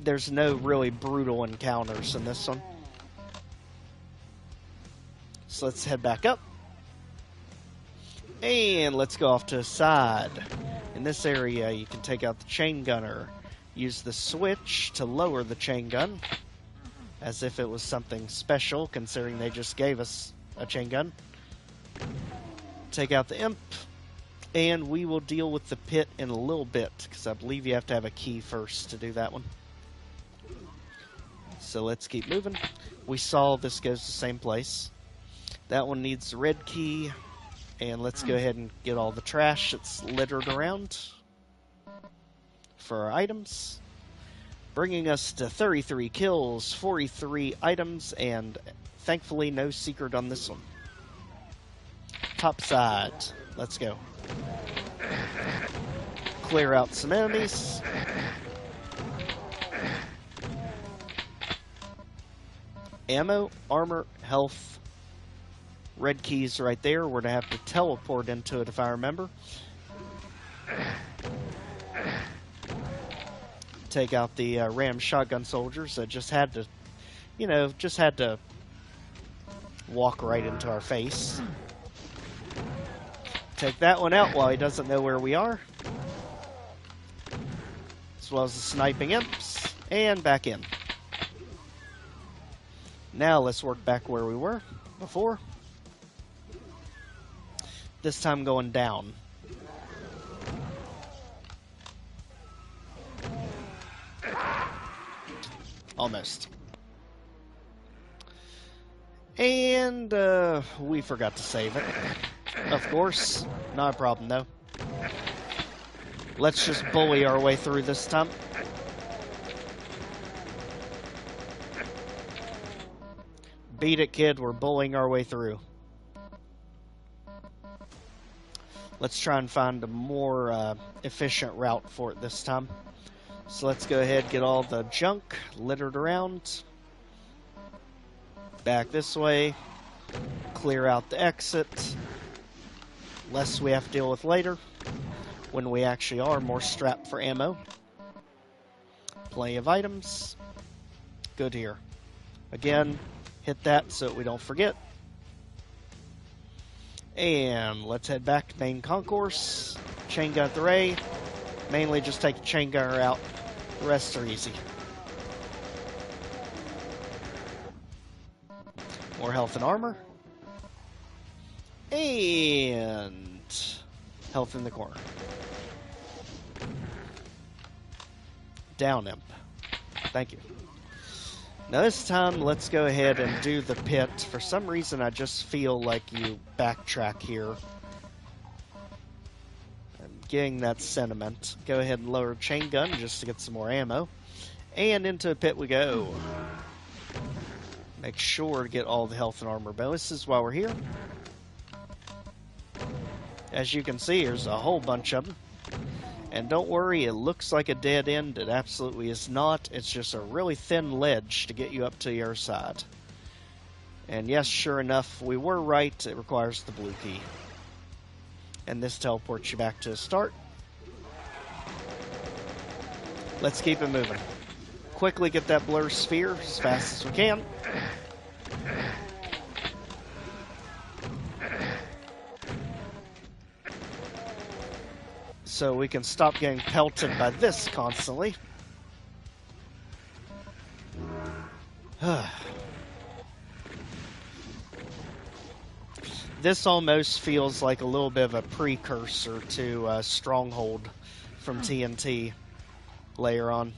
There's no really brutal encounters in this one. So let's head back up. And let's go off to the side. In this area, you can take out the chain gunner. Use the switch to lower the chain gun, as if it was something special, considering they just gave us a chain gun. Take out the imp, and we will deal with the pit in a little bit, because I believe you have to have a key first to do that one. So let's keep moving. We saw this goes the same place. That one needs the red key, and let's go ahead and get all the trash that's littered around for our items. Bringing us to 33 kills, 43 items, and thankfully no secret on this one. Top side. Let's go. Clear out some enemies. Ammo, armor, health, red keys right there. We're going to have to teleport into it if I remember. Take out the Ram shotgun soldiers that just had to, just had to walk right into our face. Take that one out while he doesn't know where we are. As well as the sniping imps. And back in. Now let's work back where we were before. This time going down. Almost. And we forgot to save it. Of course. Not a problem though. Let's just bully our way through this time. Beat it, kid. We're bullying our way through. Let's try and find a more efficient route for it this time. So let's go ahead and get all the junk littered around. Back this way. Clear out the exit. Less we have to deal with later, when we actually are more strapped for ammo. Plenty of items. Good here. Again, hit that so that we don't forget. And let's head back to main concourse. Chain gun at the ray. Mainly just take the chain gunner out. The rest are easy. More health and armor. And health in the corner. Down imp. Thank you. Now this time, let's go ahead and do the pit. For some reason, I just feel like you backtrack here. I'm getting that sentiment. Go ahead and lower chain gun just to get some more ammo. And into the pit we go. Make sure to get all the health and armor bonuses while we're here. As you can see, there's a whole bunch of them. And don't worry, it looks like a dead end. It absolutely is not. It's just a really thin ledge to get you up to the other side. And yes, sure enough, we were right. It requires the blue key. And this teleports you back to the start. Let's keep it moving. Quickly get that blur sphere as fast as we can. So we can stop getting pelted by this constantly. This almost feels like a little bit of a precursor to Stronghold from TNT later on.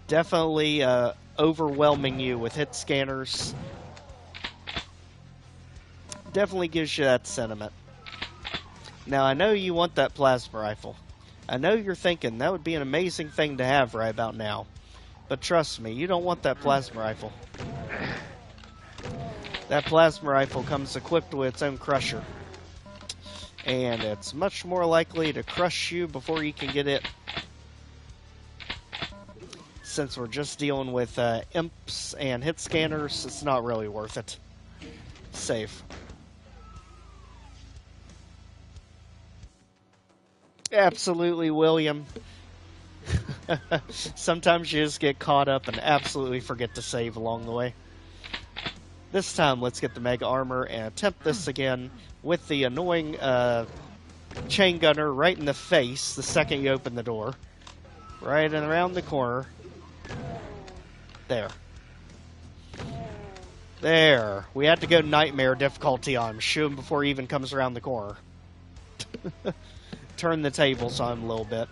Definitely overwhelming you with hit scanners. Definitely gives you that sentiment. Now, I know you want that plasma rifle. I know you're thinking that would be an amazing thing to have right about now. But trust me, you don't want that plasma rifle. That plasma rifle comes equipped with its own crusher. And it's much more likely to crush you before you can get it. since we're just dealing with imps and hit scanners, it's not really worth it. Save. Absolutely, William. Sometimes you just get caught up and absolutely forget to save along the way. This time, let's get the Mega Armor and attempt this again with the annoying chain gunner right in the face the second you open the door. Right and around the corner. There. There. We had to go Nightmare difficulty on him. Shoot him before he even comes around the corner. Turn the tables on him a little bit.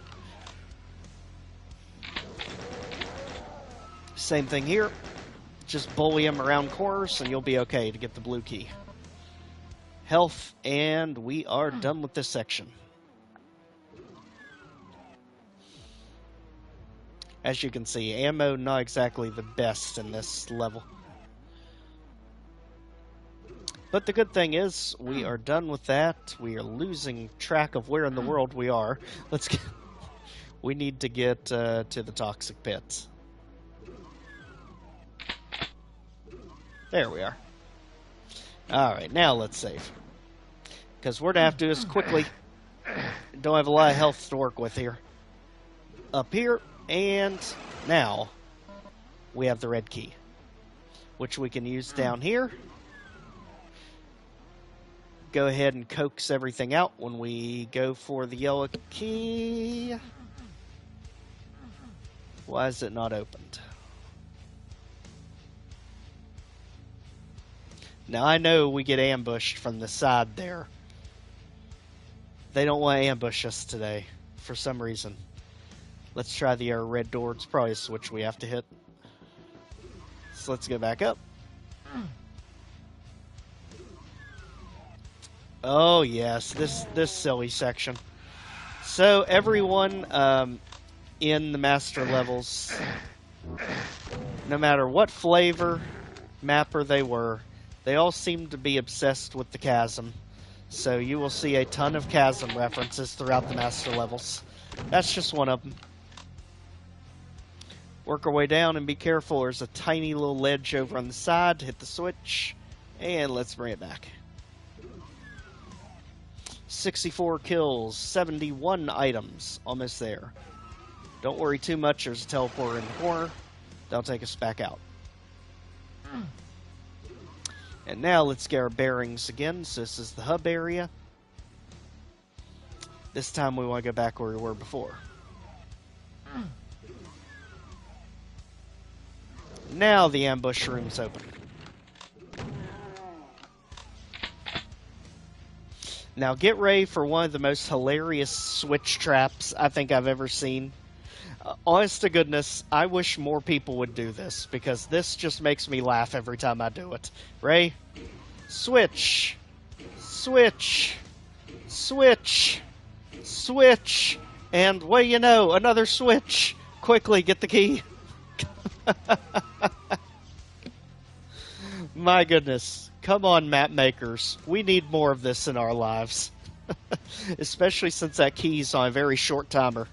Same thing here. Just bully him around corners and you'll be okay to get the blue key. Health, and we are done with this section. As you can see, ammo not exactly the best in this level. But the good thing is, we are done with that. We are losing track of where in the world we are. We need to get to the toxic pits. There we are. Alright, now let's save. Because we're going to have to do this quickly. Don't have a lot of health to work with here. Up here, and now we have the red key, which we can use down here. Go ahead and coax everything out when we go for the yellow key. Why is it not opened? Now I know we get ambushed from the side there. They don't want to ambush us today, for some reason. Let's try the red door. It's probably a switch we have to hit. So let's go back up. Oh yes, this silly section. So everyone in the master levels, no matter what flavor mapper they were, they all seem to be obsessed with the chasm. So you will see a ton of chasm references throughout the master levels. That's just one of them. Work our way down and be careful. There's a tiny little ledge over on the side. Hit the switch. And let's bring it back. 64 kills, 71 items. Almost there. Don't worry too much. There's a teleporter in the corner. That'll take us back out. And now let's get our bearings again. So this is the hub area. This time we want to go back where we were before. Now the ambush room's open. Now get ready for one of the most hilarious switch traps I think I've ever seen. Honest to goodness, I wish more people would do this, because this just makes me laugh every time I do it. Ray, switch, switch, switch, switch, and what do you know, another switch. Quickly, get the key. My goodness. Come on, map makers. We need more of this in our lives. Especially since that key's on a very short timer.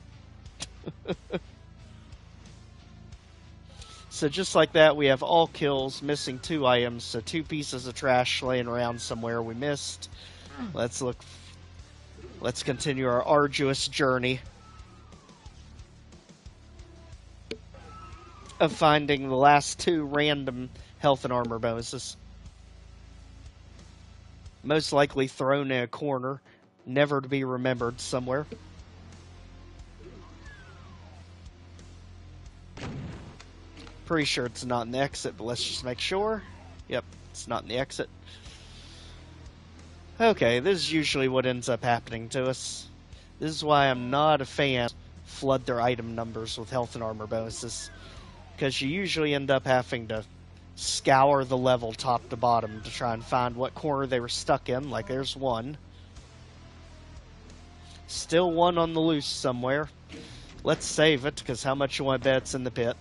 So just like that, we have all kills, missing 2 items, so 2 pieces of trash laying around somewhere we missed. Let's continue our arduous journey of finding the last 2 random health and armor bonuses. Most likely thrown in a corner, never to be remembered somewhere. Pretty sure it's not in the exit, but let's just make sure. Yep, it's not in the exit. Okay, this is usually what ends up happening to us. This is why I'm not a fan of flood their item numbers with health and armor bonuses. Because you usually end up having to scour the level top to bottom to try and find what corner they were stuck in. Like, there's one. Still one on the loose somewhere. Let's save it, because how much you want to bet it's in the pit?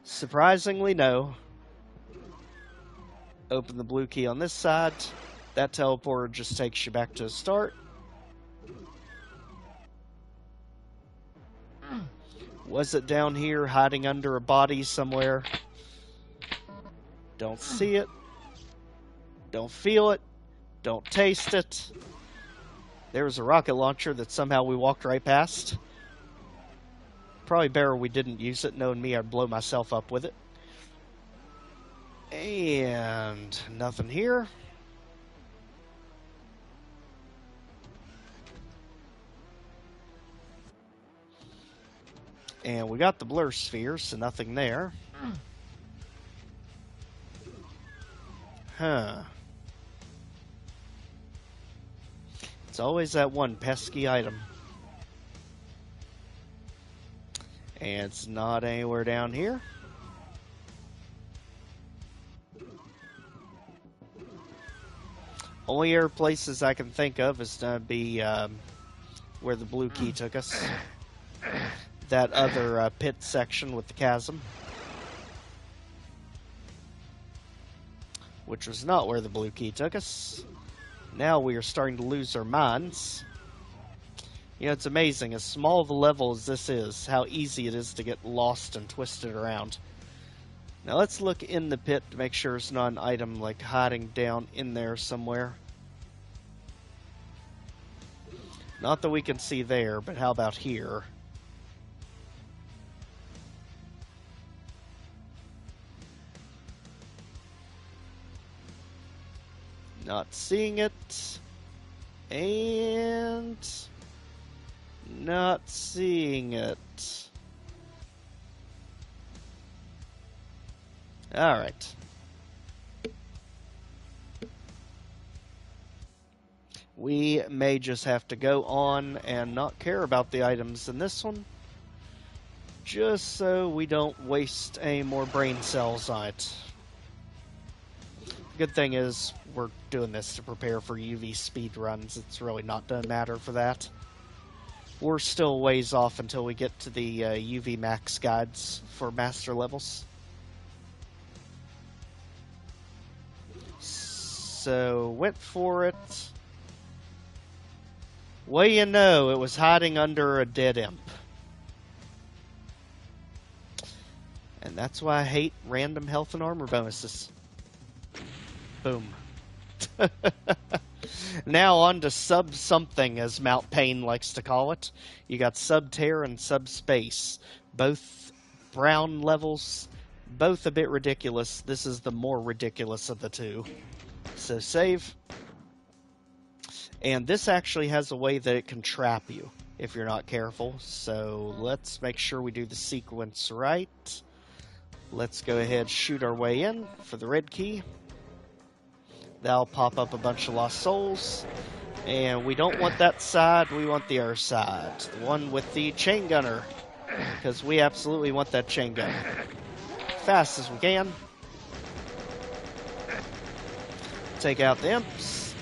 Surprisingly, no. Open the blue key on this side. That teleporter just takes you back to the start. Was it down here, hiding under a body somewhere? Don't see it. Don't feel it. Don't taste it. There was a rocket launcher that somehow we walked right past. Probably better we didn't use it. Knowing me, I'd blow myself up with it. And nothing here. And we got the blur sphere, so nothing there. Huh. It's always that one pesky item. And it's not anywhere down here. Only other places I can think of is going to be where the blue key took us. That other pit section with the chasm. Which was not where the blue key took us. Now we are starting to lose our minds. You know, it's amazing, as small of a level as this is, how easy it is to get lost and twisted around. Now let's look in the pit to make sure it's not an item like hiding down in there somewhere. Not that we can see there, but how about here? Not seeing it. And not seeing it. Alright. We may just have to go on and not care about the items in this one, just so we don't waste any more brain cells on it. Good thing is, we're doing this to prepare for UV speed runs. It's really not going to matter for that. We're still ways off until we get to the UV max guides for master levels. So, went for it. Well, you know, it was hiding under a dead imp. And that's why I hate random health and armor bonuses. Boom. Now on to sub-something, as Mount Payne likes to call it. You got sub-terra and sub-space. Both brown levels, both a bit ridiculous. This is the more ridiculous of the two. So save. And this actually has a way that it can trap you if you're not careful. So let's make sure we do the sequence right. Let's go ahead and shoot our way in for the red key. That'll pop up a bunch of lost souls. And we don't want that side, we want the other side. The one with the chain gunner. Because we absolutely want that chain gun. Fast as we can. Take out the imps.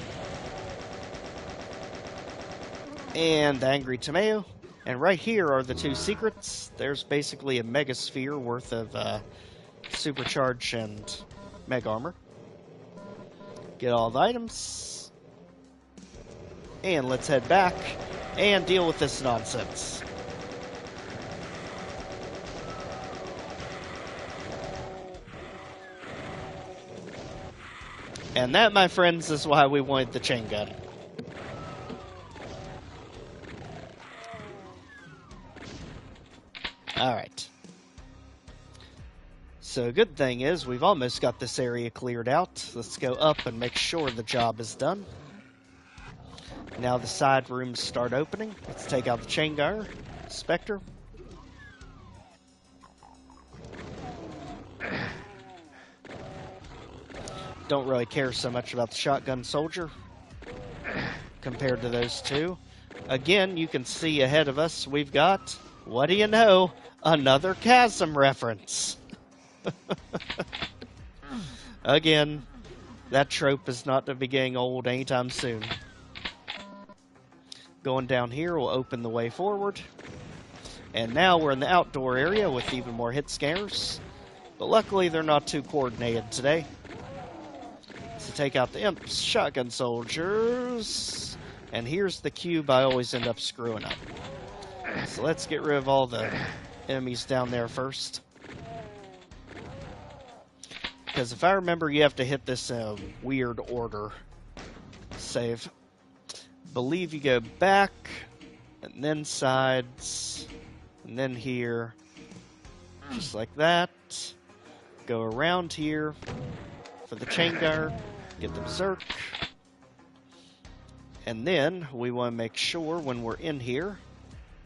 And the angry tomato. And right here are the two secrets. There's basically a mega sphere worth of supercharge and mega armor. Get all the items. And let's head back and deal with this nonsense. And that, my friends, is why we wanted the chain gun. Alright. So, good thing is, we've almost got this area cleared out. Let's go up and make sure the job is done. Now the side rooms start opening. Let's take out the chain gunner, Spectre. Don't really care so much about the shotgun soldier compared to those two. Again, you can see ahead of us, we've got, what do you know, another chasm reference. Again, that trope is not to be getting old anytime soon. Going down here will open the way forward. And now we're in the outdoor area with even more hit scanners. But luckily they're not too coordinated today. So take out the imps, shotgun soldiers. And here's the cube I always end up screwing up. So let's get rid of all the enemies down there first. Because if I remember, you have to hit this in a weird order. Save. Believe you go back, and then sides, and then here. Just like that. Go around here for the chain gunner. Get the berserk. And then we want to make sure when we're in here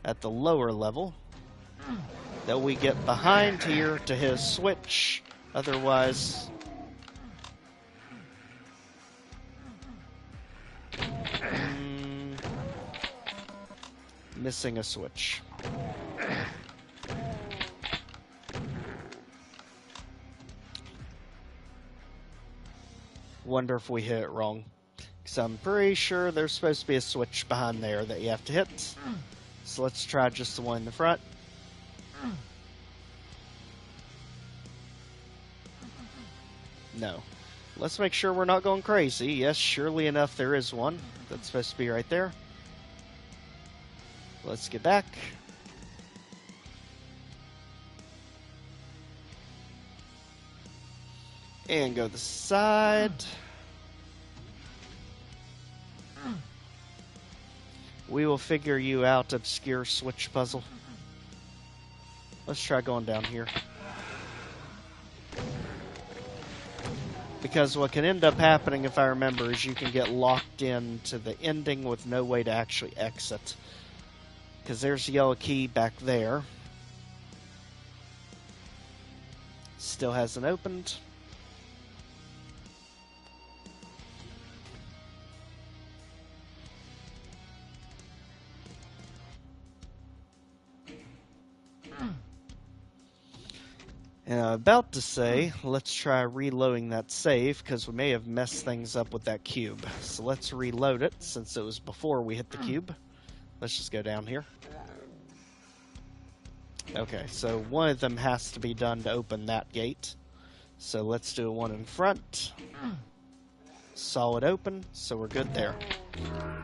at the lower level that we get behind here to hit a switch. Otherwise, missing a switch. Wonder if we hit it wrong. Because I'm pretty sure there's supposed to be a switch behind there that you have to hit. So let's try just the one in the front. No. Let's make sure we're not going crazy. Yes, surely enough, there is one. That's supposed to be right there. Let's get back. And go to the side. We will figure you out, obscure switch puzzle. Let's try going down here. Because what can end up happening, if I remember, is you can get locked into the ending with no way to actually exit. Because there's the yellow key back there. Still hasn't opened. And I'm about to say, let's try reloading that save, because we may have messed things up with that cube. So let's reload it, since it was before we hit the cube. Let's just go down here. Okay, so one of them has to be done to open that gate. So let's do one in front. Solid open, so we're good there.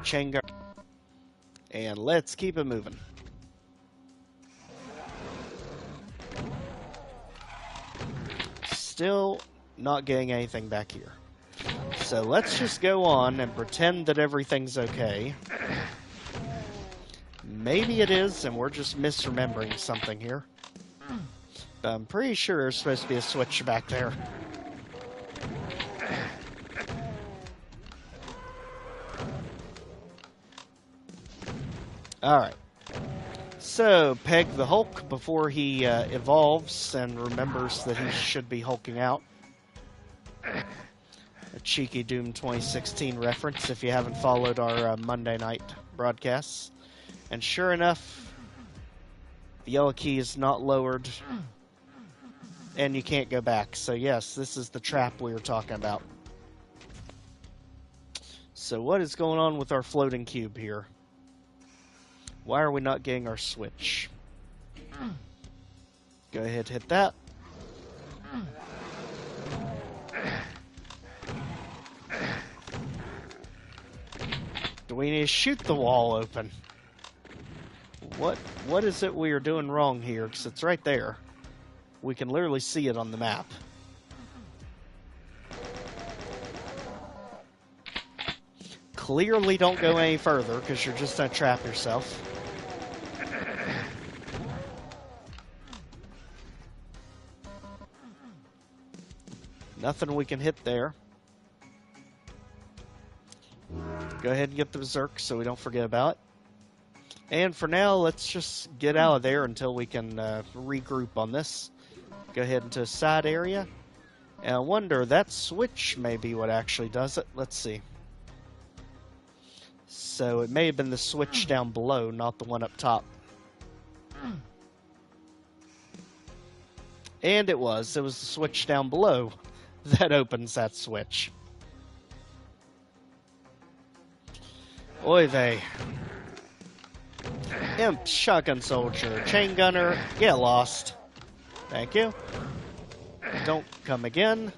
Chain guard. And let's keep it moving. Still not getting anything back here. So let's just go on and pretend that everything's okay. Maybe it is, and we're just misremembering something here. But I'm pretty sure there's supposed to be a switch back there. Alright. So, peg the Hulk before he evolves and remembers that he should be hulking out. A cheeky DooM 2016 reference if you haven't followed our Monday night broadcasts. And sure enough, the yellow key is not lowered, and you can't go back. So yes, this is the trap we were talking about. So what is going on with our floating cube here? Why are we not getting our switch? Go ahead, hit that. Do we need to shoot the wall open? What is it we are doing wrong here? Because it's right there. We can literally see it on the map. Clearly don't go any further, because you're just going to trap yourself. Nothing we can hit there. Go ahead and get the berserk so we don't forget about it. And for now, let's just get out of there until we can regroup on this. Go ahead into a side area. And I wonder, that switch may be what actually does it. Let's see. So it may have been the switch down below, not the one up top. And it was. It was the switch down below that opens that switch. Oy vey. Imp, shotgun soldier, chain gunner, get lost. Thank you. Don't come again.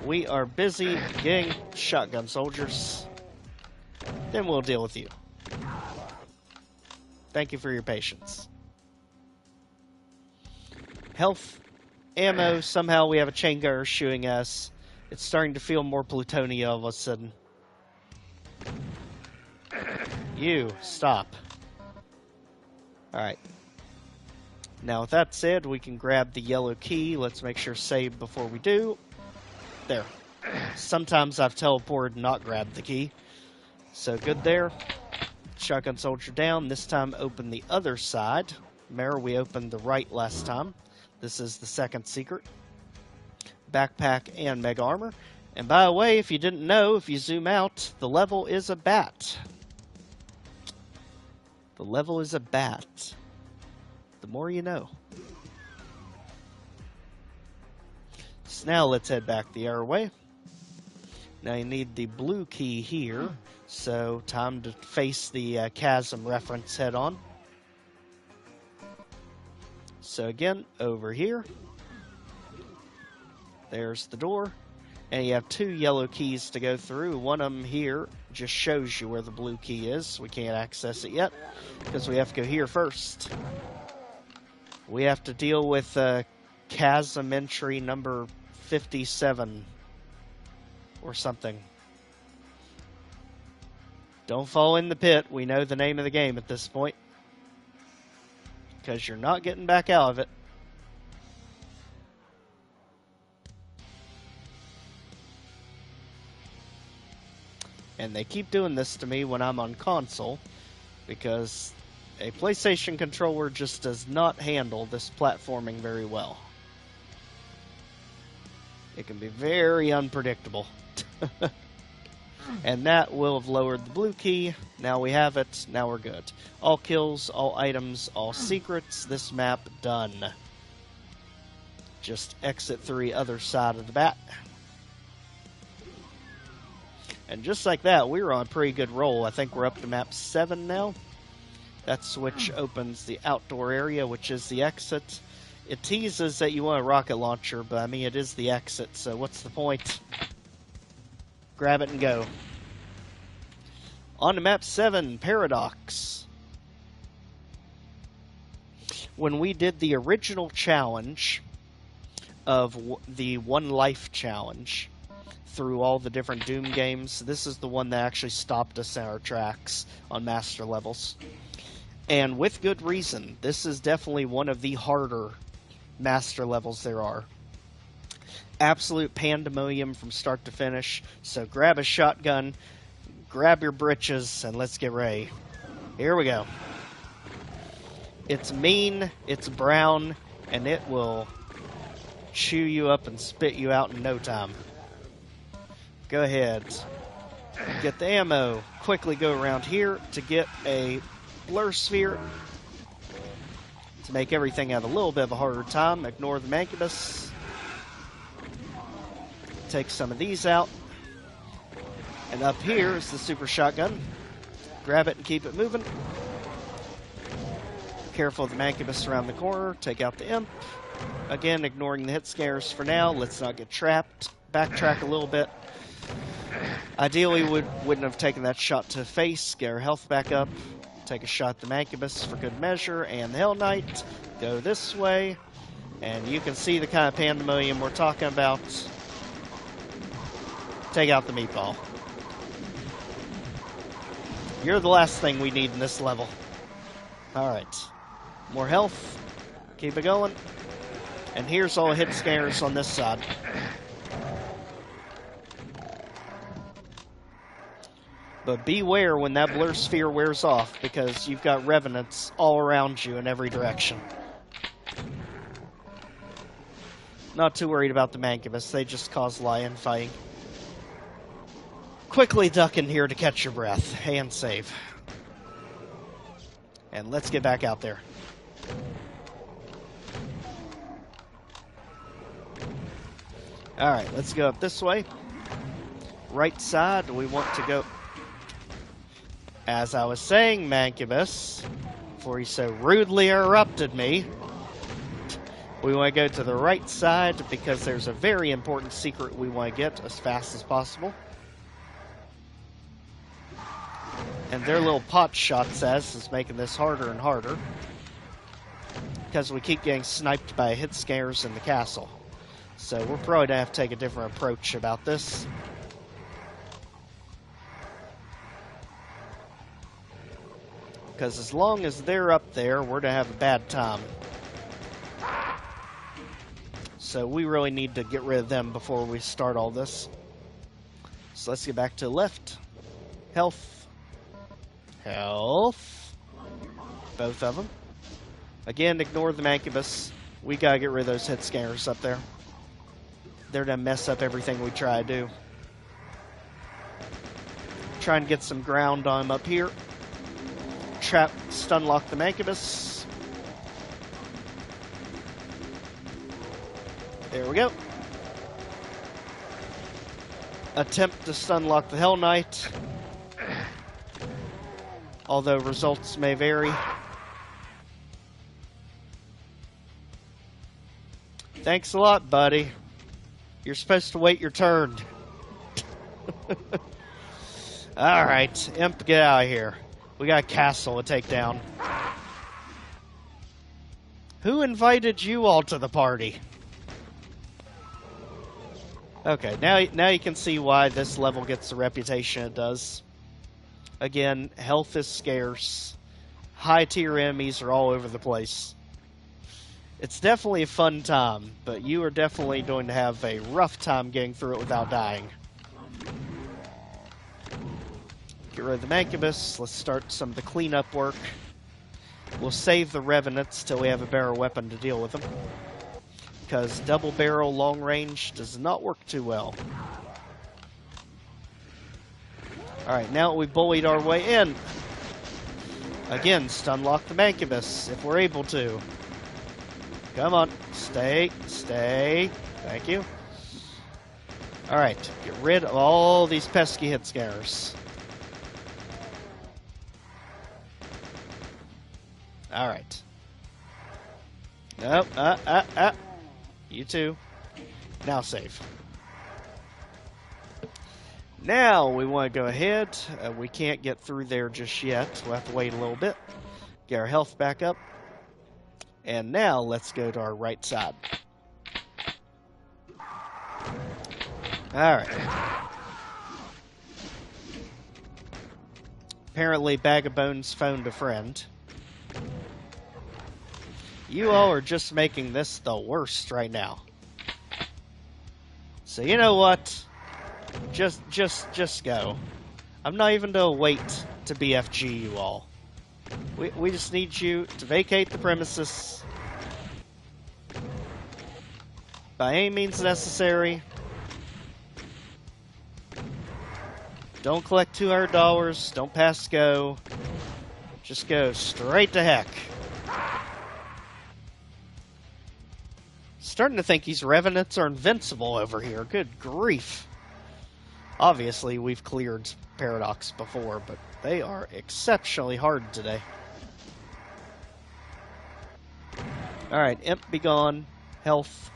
We are busy getting shotgun soldiers. Then we'll deal with you. Thank you for your patience. Health, ammo, somehow we have a chain gunner shooting us. It's starting to feel more plutonian all of a sudden. You, stop. Alright. Now with that said, we can grab the yellow key. Let's make sure save before we do. There. Sometimes I've teleported and not grabbed the key. So good there. Shotgun soldier down. This time open the other side. Remember, we opened the right last time. This is the second secret. Backpack and mega armor. And by the way, if you didn't know, if you zoom out, the level is a bat. The level is a bat. The more you know. So now let's head back the other way. Now you need the blue key here. So time to face the chasm reference head on. So again, over here. There's the door. And you have 2 yellow keys to go through. One of them here just shows you where the blue key is. We can't access it yet because we have to go here first. We have to deal with chasm entry number 57 or something. Don't fall in the pit. We know the name of the game at this point. Because you're not getting back out of it. And they keep doing this to me when I'm on console. Because a PlayStation controller just does not handle this platforming very well. It can be very unpredictable. And that will have lowered the blue key. Now we have it. Now we're good. All kills, all items, all secrets. This map done. Just exit through the other side of the bat. And just like that, we were on a pretty good roll. I think we're up to map 7 now. That switch opens the outdoor area, which is the exit. It teases that you want a rocket launcher, but I mean, it is the exit, so what's the point? Grab it and go. On to map 7, Paradox. When we did the original challenge of the One Life challenge through all the different Doom games, this is the one that actually stopped us in our tracks on master levels. And with good reason. This is definitely one of the harder master levels there are. Absolute pandemonium from start to finish. So grab a shotgun, grab your britches, and let's get ready. Here we go. It's mean, it's brown, and it will chew you up and spit you out in no time. Go ahead. Get the ammo. Quickly go around here to get a blur sphere. To make everything have a little bit of a harder time, ignore the mancubus. Take some of these out. And up here is the super shotgun. Grab it and keep it moving. Careful of the mancubus around the corner. Take out the imp. Again, ignoring the hit scares for now. Let's not get trapped. Backtrack a little bit. Ideally, wouldn't have taken that shot to face. Get our health back up. Take a shot at the mancubus for good measure. And the Hell Knight. Go this way. And you can see the kind of pandemonium we're talking about. Take out the meatball. You're the last thing we need in this level. Alright. More health. Keep it going. And here's all the hit scares on this side. But beware when that blur sphere wears off, because you've got revenants all around you in every direction. Not too worried about the mancubus, they just cause lion fighting. Quickly duck in here to catch your breath, and save. And let's get back out there. Alright, let's go up this way. Right side, we want to go... As I was saying, mancubus, before he so rudely interrupted me, we want to go to the right side because there's a very important secret we want to get as fast as possible. And their little pot shot says is making this harder and harder. because we keep getting sniped by hit scares in the castle. So we're probably going to have to take a different approach about this. Because as long as they're up there, we're going to have a bad time. So we really need to get rid of them before we start all this. So let's get back to the left. Health. Health. Both of them. Again, ignore the Mancubus. We gotta get rid of those hit scanners up there. They're gonna mess up everything we try to do. Try and get some ground on them up here. Trap, stun lock the Mancubus. There we go. Attempt to stun lock the Hell Knight. Although results may vary. Thanks a lot, buddy. You're supposed to wait your turn. Alright, Imp, get out of here. We got a castle to take down. Who invited you all to the party? Okay, now you can see why this level gets the reputation it does. Again, health is scarce. High tier enemies are all over the place. It's definitely a fun time, but you are definitely going to have a rough time getting through it without dying. Get rid of the Mancubus. Let's start some of the cleanup work. We'll save the Revenants till we have a better weapon to deal with them. Because double barrel long range does not work too well. Alright, now we bullied our way in. Again, stun lock the Mancubus if we're able to. Come on, stay. Thank you. Alright, get rid of all these pesky hit scares. Alright. Nope, You too. Now save. Now we want to go ahead. We can't get through there just yet. We'll have to wait a little bit. Get our health back up. And now let's go to our right side. Alright. Apparently Bag of Bones phoned a friend. You all are just making this the worst right now. So you know what? Just go. I'm not even gonna wait to BFG you all. We just need you to vacate the premises by any means necessary. Don't collect $200. Don't pass go. Just go straight to heck. Starting to think these Revenants are invincible over here. Good grief. Obviously, we've cleared Paradox before, but they are exceptionally hard today. Alright, Imp be gone. Health.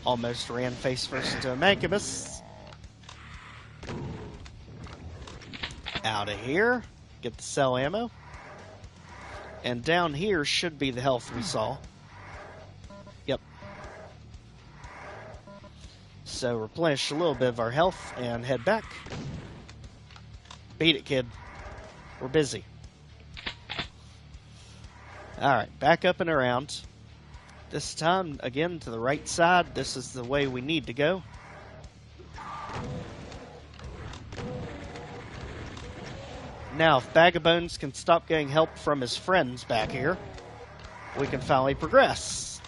Almost ran face first into a Mancubus. Out of here. Get the cell ammo. And down here should be the health we saw. Yep. So replenish a little bit of our health and head back. Beat it, kid. We're busy. Alright, back up and around. This time, again, to the right side. This is the way we need to go. Now, if Bag of Bones can stop getting help from his friends back here, we can finally progress.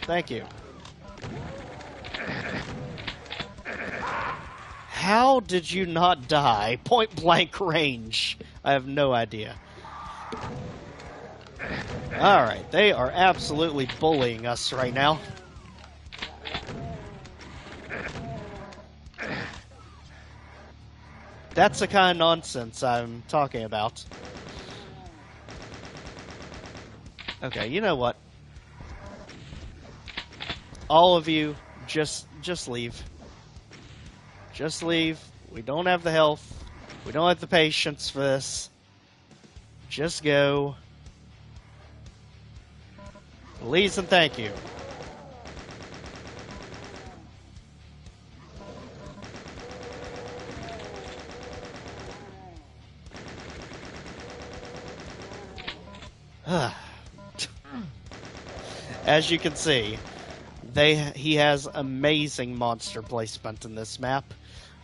Thank you. How did you not die? Point blank range. I have no idea. Alright, they are absolutely bullying us right now. That's the kind of nonsense I'm talking about. Okay, you know what? All of you, just leave. Just leave. We don't have the health. We don't have the patience for this. Just go. Please and thank you. As you can see, he has amazing monster placement in this map.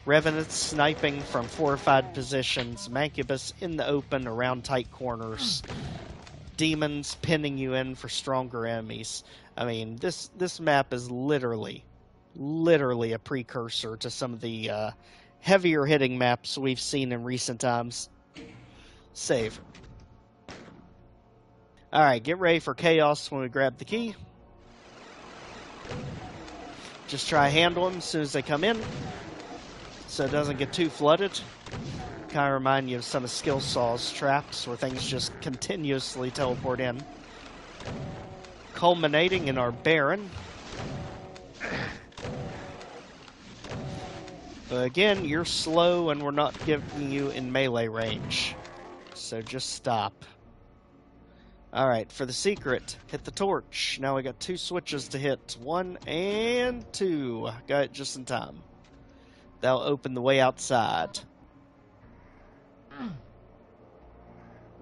Revenants sniping from fortified positions, Mancubus in the open around tight corners, demons pinning you in for stronger enemies. I mean, this map is literally a precursor to some of the heavier hitting maps we've seen in recent times. Save. Alright, get ready for chaos when we grab the key. Just try to handle them as soon as they come in, so it doesn't get too flooded. Kind of remind you of some of Skill Saw's traps, where things just continuously teleport in. Culminating in our Baron. But again, you're slow and we're not giving you in melee range, so just stop. Alright, for the secret, hit the torch. Now we got 2 switches to hit. 1 and 2. Got it just in time. That'll open the way outside.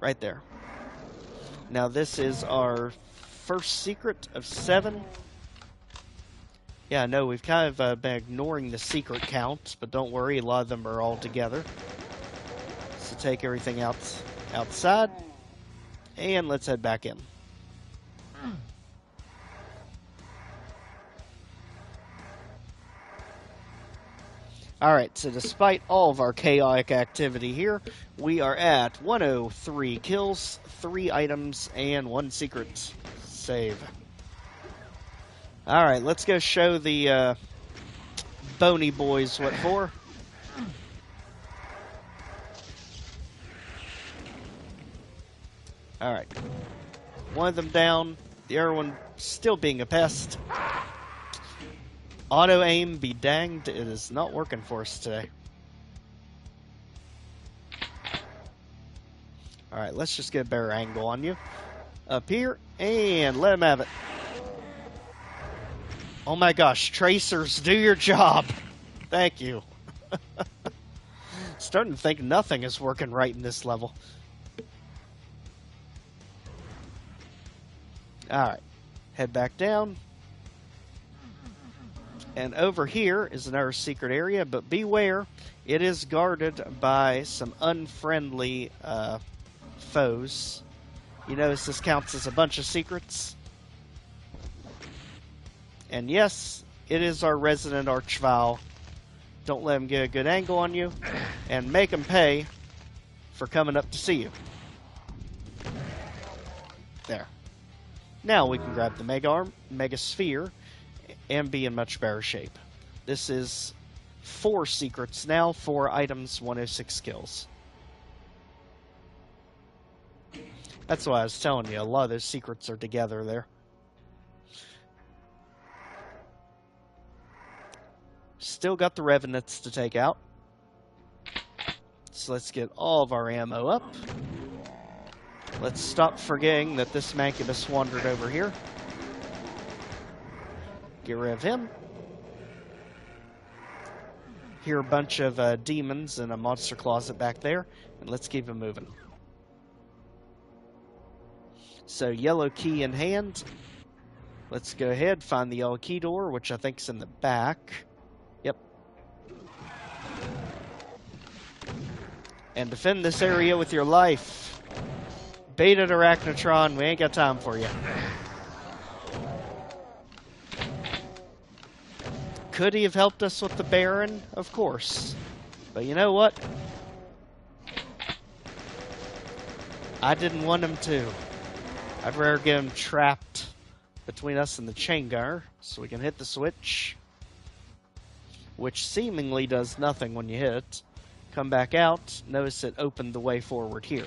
Right there. Now this is our first secret of 7. Yeah, no, we've kind of been ignoring the secret count, but don't worry, a lot of them are all together. So take everything outside. And let's head back in. Alright, so despite all of our chaotic activity here, we are at 103 kills, 3 items, and 1 secret. Save. Alright, let's go show the bony boys what for. Alright. One of them down, the other one still being a pest. Auto aim be danged, it is not working for us today. Alright, let's just get a better angle on you. Up here, and let him have it. Oh my gosh, tracers, do your job! Thank you. Starting to think nothing is working right in this level. Alright, head back down. And over here is another secret area, but beware, it is guarded by some unfriendly foes. You notice this counts as a bunch of secrets. And yes, it is our resident Archvile. Don't let him get a good angle on you, and make him pay for coming up to see you. There. Now we can grab the Mega Sphere and be in much better shape. This is 4 secrets now, 4 items, 106 kills. That's why I was telling you, a lot of those secrets are together there. Still got the Revenants to take out. So let's get all of our ammo up. Let's stop forgetting that this Mancubus wandered over here. Get rid of him. Here are a bunch of demons in a monster closet back there. And let's keep it moving. So, yellow key in hand. Let's go ahead, find the yellow key door, which I think is in the back. Yep. And defend this area with your life. Baited Arachnotron, we ain't got time for you. Could he have helped us with the Baron? Of course. But you know what? I didn't want him to. I'd rather get him trapped between us and the chain gunner, so we can hit the switch, which seemingly does nothing when you hit it. Come back out, notice it opened the way forward here.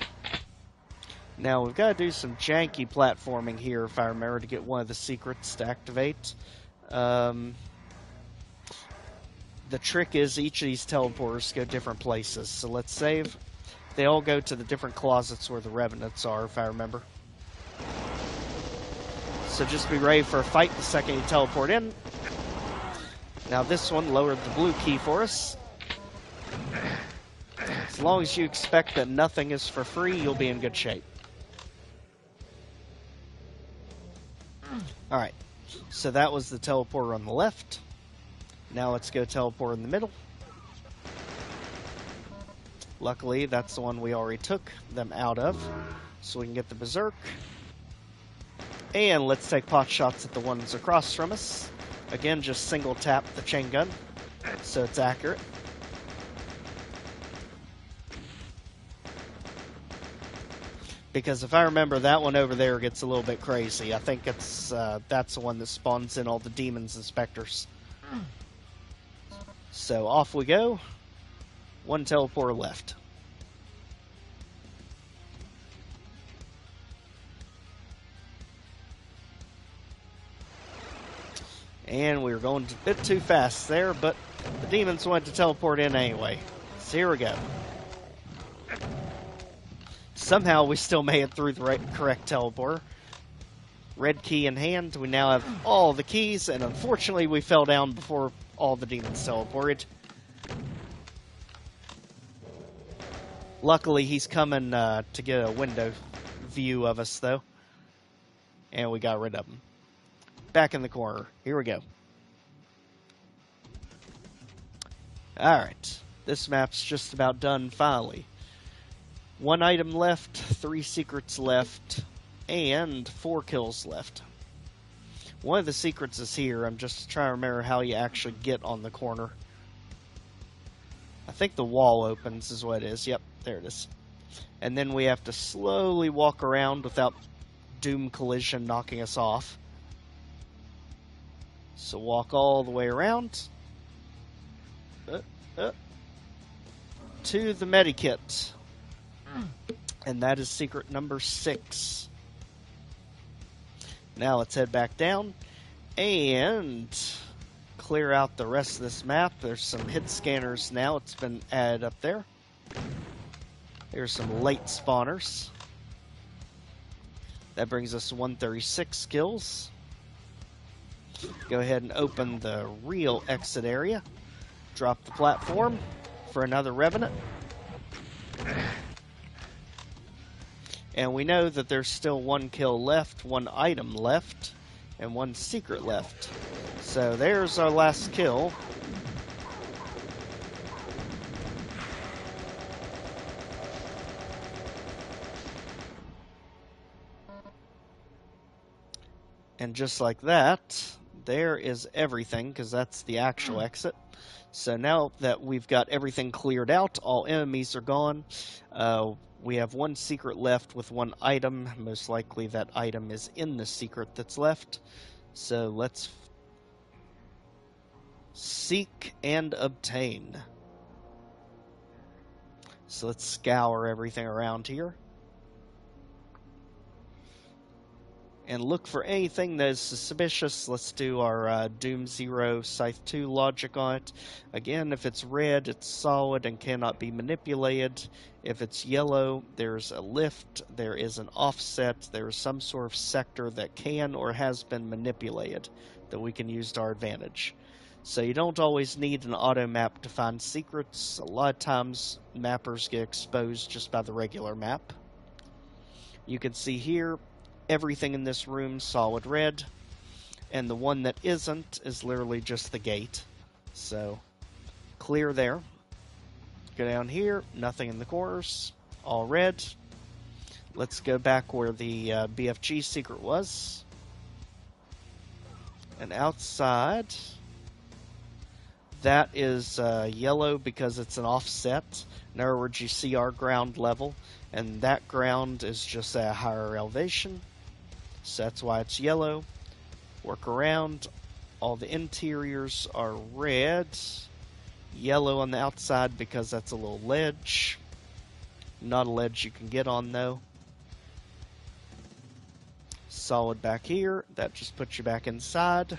Now we've got to do some janky platforming here, if I remember, to get one of the secrets to activate. The trick is each of these teleporters go different places, so let's save. They all go to the different closets where the Revenants are, if I remember. So just be ready for a fight the second you teleport in. Now this one lowered the blue key for us. As long as you expect that nothing is for free, you'll be in good shape. Alright, so that was the teleporter on the left. Now let's go teleport in the middle. Luckily, that's the one we already took them out of, so we can get the Berserk. And let's take pot shots at the ones across from us. Again, just single tap the chain gun, so it's accurate. Because if I remember, that one over there gets a little bit crazy. I think it's that's the one that spawns in all the demons and specters. So off we go. One teleporter left. And we were going a bit too fast there, but the demons wanted to teleport in anyway. So here we go. Somehow we still made it through the correct teleporter. Red key in hand, we now have all the keys, and unfortunately we fell down before all the demons teleported. Luckily he's coming to get a window view of us though. And we got rid of him. Back in the corner. Here we go. Alright. This map's just about done finally. 1 item left, 3 secrets left, and 4 kills left. One of the secrets is here. I'm just trying to remember how you actually get on the corner. I think the wall opens is what it is. Yep, there it is. And then we have to slowly walk around without DooM collision knocking us off. So walk all the way around. To the medikit. And that is secret number 6. Now let's head back down and clear out the rest of this map. There's some hit scanners now. It's been added up there. There's some late spawners. That brings us to 136 kills. Go ahead and open the real exit area. Drop the platform for another Revenant. And we know that there's still 1 kill left, 1 item left, and 1 secret left. So there's our last kill. And just like that, there is everything, because that's the actual exit. So now that we've got everything cleared out, all enemies are gone. We have 1 secret left with 1 item. Most likely that item is in the secret that's left. So let's seek and obtain. So let's scour everything around here. And look for anything that is suspicious. Let's do our Doom 0 Scythe 2 logic on it. Again, if it's red, it's solid and cannot be manipulated. If it's yellow, there's a lift, there is an offset, there is some sort of sector that can or has been manipulated that we can use to our advantage. So you don't always need an auto map to find secrets. A lot of times mappers get exposed just by the regular map. You can see here, everything in this room solid red, and the one that isn't is literally just the gate. So clear there. Go down here, nothing in the corners, all red. Let's go back where the BFG secret was. And outside, that is yellow because it's an offset. In other words, you see our ground level, and that ground is just at a higher elevation. So that's why it's yellow. Work around. All the interiors are red. Yellow on the outside because that's a little ledge. Not a ledge you can get on though. Solid back here. That just puts you back inside.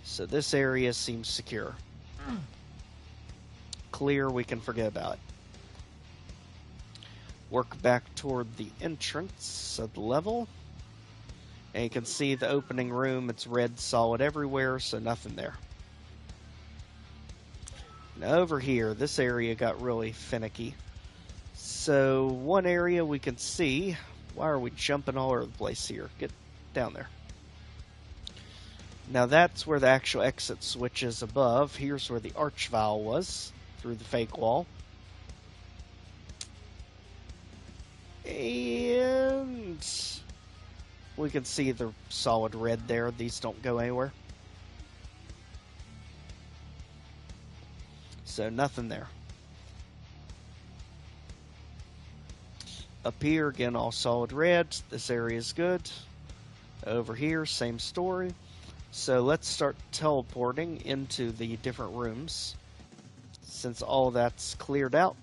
So this area seems secure. Clear, we can forget about it. Work back toward the entrance of the level. And you can see the opening room. It's red solid everywhere, so nothing there. Now over here, this area got really finicky. So one area we can see. Why are we jumping all over the place here? Get down there. Now that's where the actual exit switch is above. Here's where the arch vial was, through the fake wall. And we can see the solid red there. These don't go anywhere. So nothing there. Up here, again, all solid red. This area is good. Over here, same story. So let's start teleporting into the different rooms, since all that's cleared out.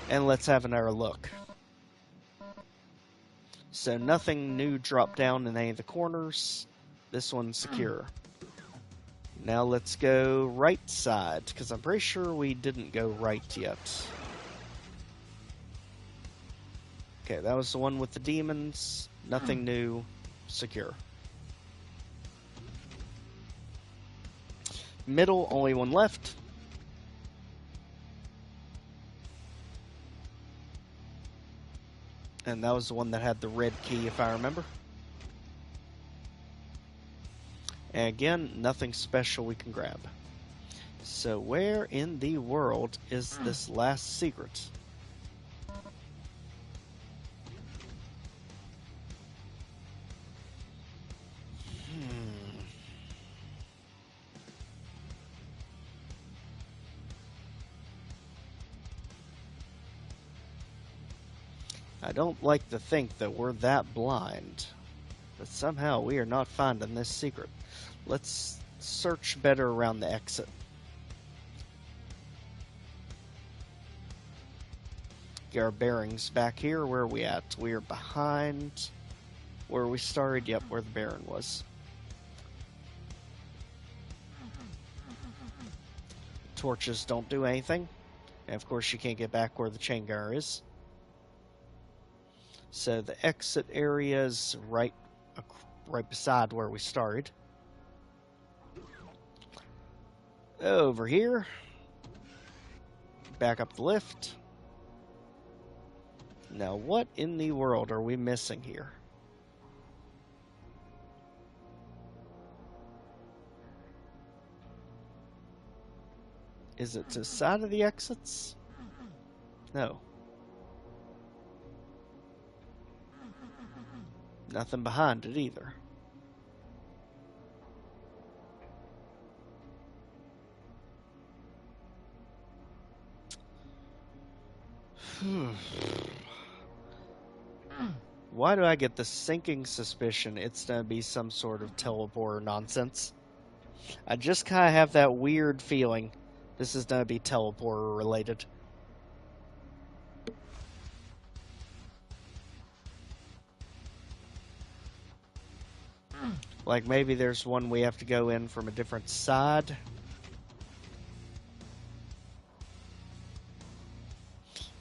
And let's have another look. So nothing new dropped down in any of the corners. This one's secure. Now let's go right side, because I'm pretty sure we didn't go right yet. Okay, that was the one with the demons. Nothing new. Secure. Middle, only one left. And that was the one that had the red key, if I remember. And again, nothing special we can grab. So where in the world is this last secret? I don't like to think that we're that blind, but somehow we are not finding this secret. Let's search better around the exit. Get our bearings back here. Where are we at? We are behind where we started. Yep, where the Baron was. Torches don't do anything. And of course you can't get back where the chain gunner is. So the exit area is right beside where we started. Over here. Back up the lift. Now what in the world are we missing here? Is it to the side of the exits? No. Nothing behind it either. Why do I get the sinking suspicion it's going to be some sort of teleporter nonsense? I just kind of have that weird feeling this is going to be teleporter related. Like maybe there's one we have to go in from a different side.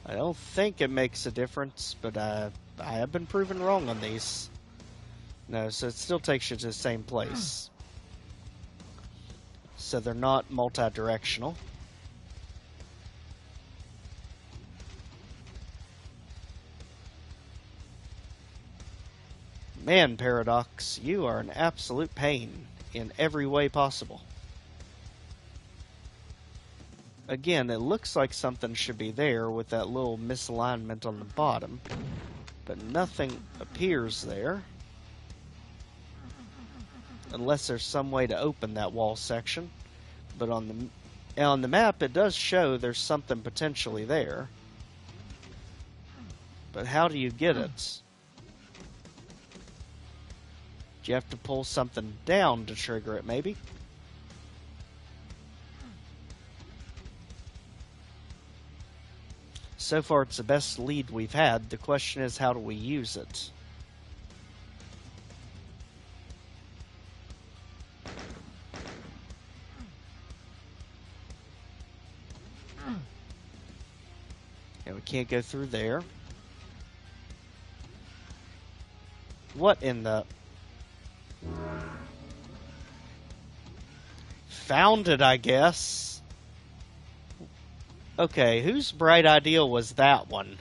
I don't think it makes a difference, but I have been proven wrong on these. No, so it still takes you to the same place. So they're not multi-directional. Man, Paradox, you are an absolute pain in every way possible. Again, it looks like something should be there with that little misalignment on the bottom, but nothing appears there. Unless there's some way to open that wall section. But on the map, it does show there's something potentially there. But how do you get it? Do you have to pull something down to trigger it, maybe? So far, it's the best lead we've had. The question is, how do we use it? can't go through there. What in the... Found it, I guess. Okay, whose bright idea was that one?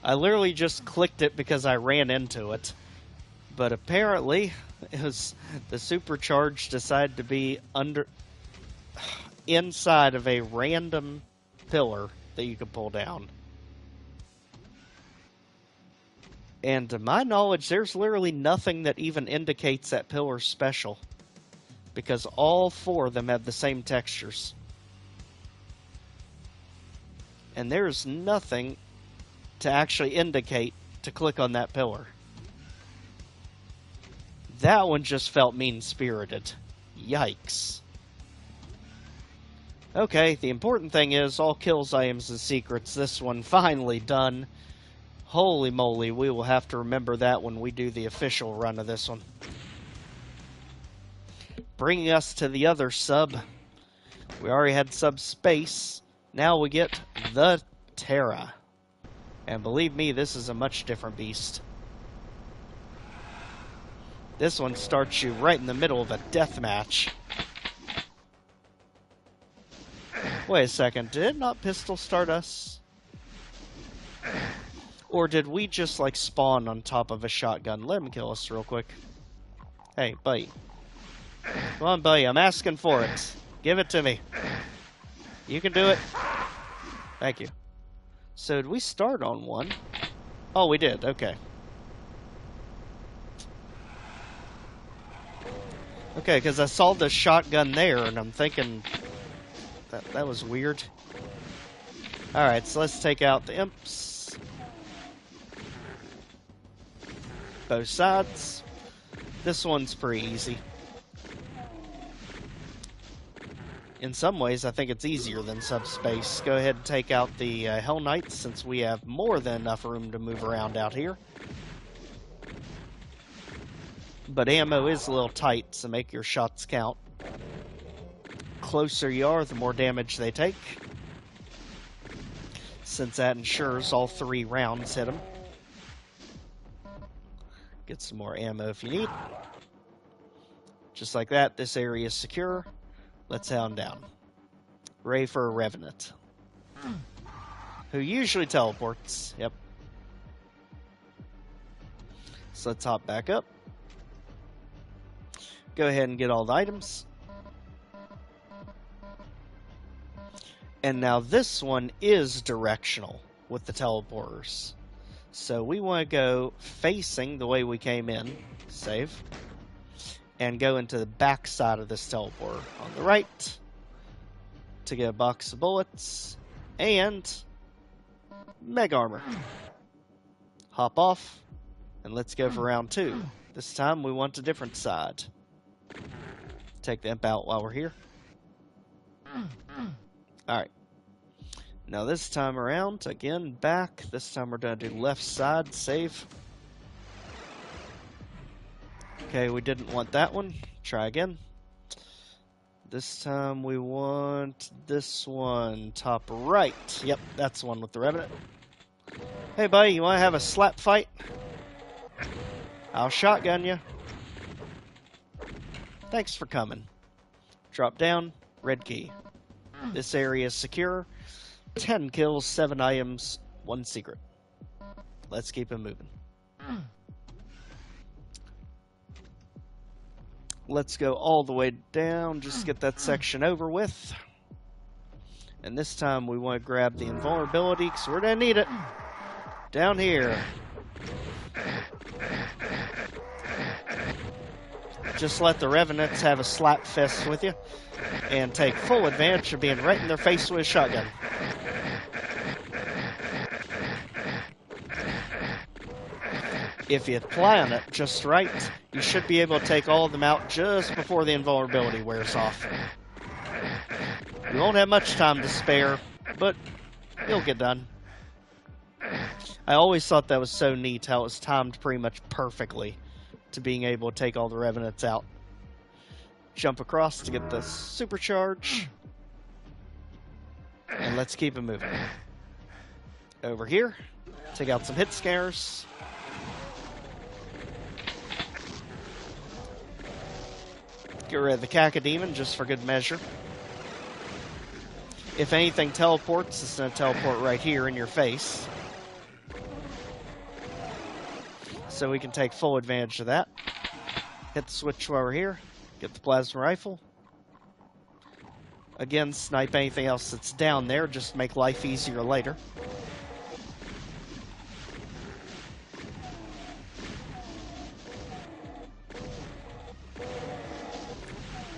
I literally just clicked it because I ran into it. But apparently, it was the supercharge decided to be inside of a random pillar that you could pull down. And to my knowledge, there's literally nothing that even indicates that pillar's special. Because all 4 of them have the same textures. And there's nothing to actually indicate to click on that pillar. That one just felt mean-spirited. Yikes. Okay, the important thing is all kills, items, and secrets. This one finally done. Holy moly, we will have to remember that when we do the official run of this one. Bringing us to the other sub. We already had subspace. Now we get the Terra. And believe me, this is a much different beast. This one starts you right in the middle of a death match. Wait a second, did it not pistol start us? Or did we just, like, spawn on top of a shotgun? Let him kill us real quick. Hey, buddy. Come on, buddy, I'm asking for it. Give it to me. You can do it. Thank you. So, did we start on one? Oh, we did, okay. Okay, because I saw the shotgun there, and I'm thinking... That was weird. Alright, so let's take out the imps. Both sides. This one's pretty easy. In some ways, I think it's easier than subspace. Go ahead and take out the Hell Knights, since we have more than enough room to move around out here. But ammo is a little tight, so make your shots count. Closer you are, the more damage they take. Since that ensures all 3 rounds hit them. Get some more ammo if you need. Just like that, this area is secure. Let's hound down. Ready for a Revenant. Who usually teleports. Yep. So let's hop back up. Go ahead and get all the items. And now this one is directional with the teleporters. So we want to go facing the way we came in. Save. And go into the back side of this teleporter on the right to get a box of bullets and Mega Armor. Hop off and let's go for round 2. This time we want a different side. Take the imp out while we're here. Alright. Now this time around, again, back. This time we're going to do left side, save. Okay, we didn't want that one. Try again. This time we want this one, top right. Yep, that's the one with the Revenant. Hey buddy, you want to have a slap fight? I'll shotgun you. Thanks for coming. Drop down, red key. This area is secure. 10 kills, 7 items, 1 secret. Let's keep it moving. Let's go all the way down, just get that section over with. And this time we want to grab the invulnerability, because we're going to need it. Down here. Just let the Revenants have a slap fest with you, and take full advantage of being right in their face with a shotgun. If you plan it just right, you should be able to take all of them out just before the invulnerability wears off. You won't have much time to spare, but it'll get done. I always thought that was so neat how it was timed pretty much perfectly to being able to take all the Revenants out. Jump across to get the supercharge. And let's keep it moving. Over here. Take out some hit scares. Get rid of the Cacodemon just for good measure. If anything teleports, it's going to teleport right here in your face. So we can take full advantage of that. Hit the switch while we're here. Get the plasma rifle. Again, snipe anything else that's down there. Just make life easier later.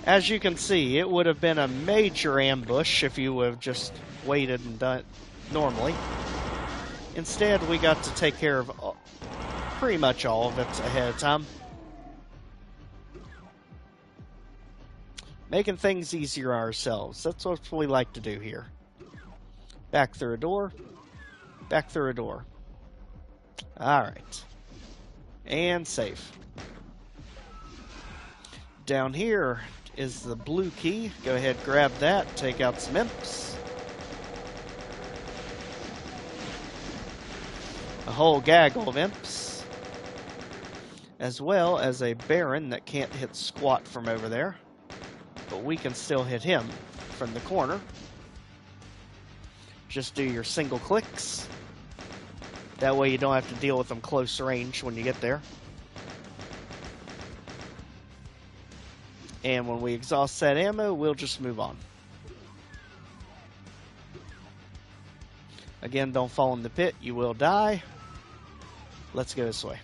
As you can see, it would have been a major ambush if you would have just waited and done it normally. Instead, we got to take care of pretty much all of it ahead of time. Making things easier ourselves. That's what we like to do here. Back through a door. Back through a door. Alright. And save. Down here is the blue key. Go ahead, grab that, take out some imps. A whole gaggle of imps. As well as a Baron that can't hit squat from over there. But we can still hit him from the corner. Just do your single clicks. That way you don't have to deal with them close range when you get there. And when we exhaust that ammo, we'll just move on. Again, don't fall in the pit. You will die. Let's go this way.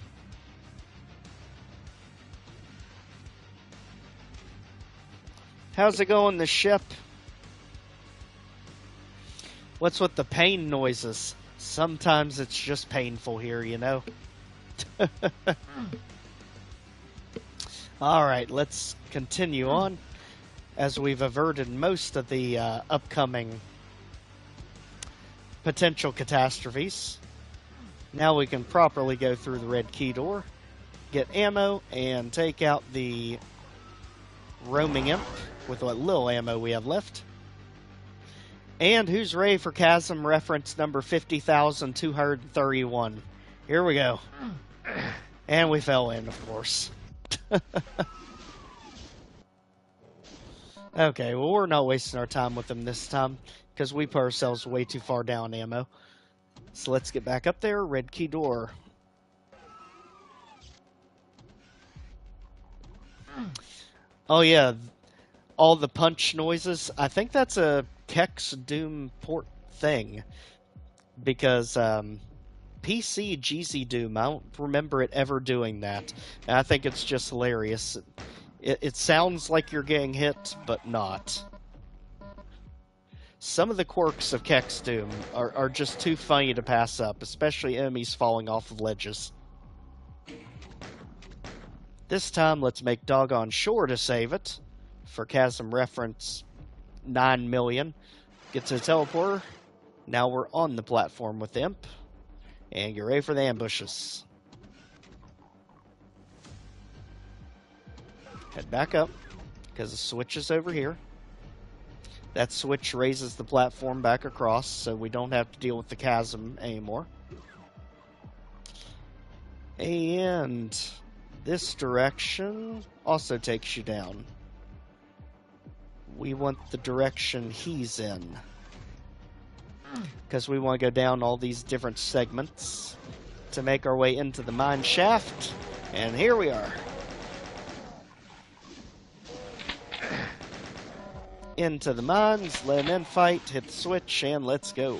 How's it going, the ship? What's with the pain noises? Sometimes it's just painful here, you know? Alright, let's continue on. As we've averted most of the upcoming potential catastrophes. Now we can properly go through the red key door, get ammo, and take out the roaming imp with what little ammo we have left. And who's ready for Chasm reference number 50,231? Here we go. And we fell in, of course. Okay, well, we're not wasting our time with them this time, because we put ourselves way too far down ammo. So let's get back up there. Red key door. Oh yeah, all the punch noises. I think that's a Kex DooM port thing, because PC GZ DooM, I don't remember it ever doing that. And I think it's just hilarious. It sounds like you're getting hit, but not. Some of the quirks of Kex DooM are just too funny to pass up, especially enemies falling off of ledges. This time, let's make doggone sure to save it. For Chasm reference 9 million. Get to the teleporter. Now we're on the platform with the imp. And get ready for the ambushes. Head back up, because the switch is over here. That switch raises the platform back across, so we don't have to deal with the chasm anymore. And this direction also takes you down. We want the direction he's in, because we want to go down all these different segments to make our way into the mine shaft. And here we are. Into the mines, let him in fight, hit the switch, and let's go.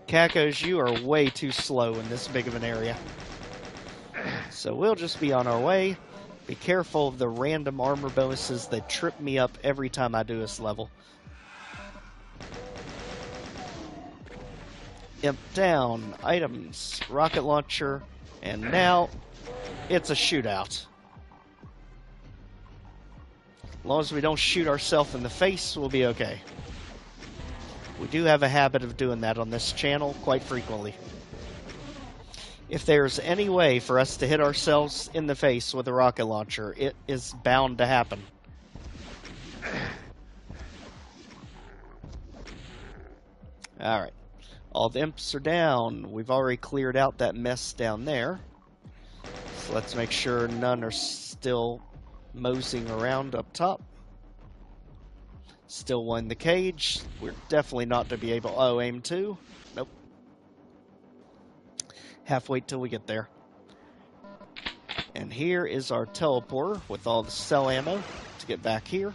Cacos, you are way too slow in this big of an area. So we'll just be on our way. Be careful of the random armor bonuses that trip me up every time I do this level. Imp down, items, rocket launcher, and now it's a shootout. As long as we don't shoot ourselves in the face, we'll be okay. We do have a habit of doing that on this channel quite frequently. If there's any way for us to hit ourselves in the face with a rocket launcher, it is bound to happen. Alright. All the imps are down. We've already cleared out that mess down there. So let's make sure none are still moseying around up top. Still one in the cage. We're definitely not to be able... Oh, aim 2? Nope. Halfway till we get there. And here is our teleporter with all the cell ammo to get back here.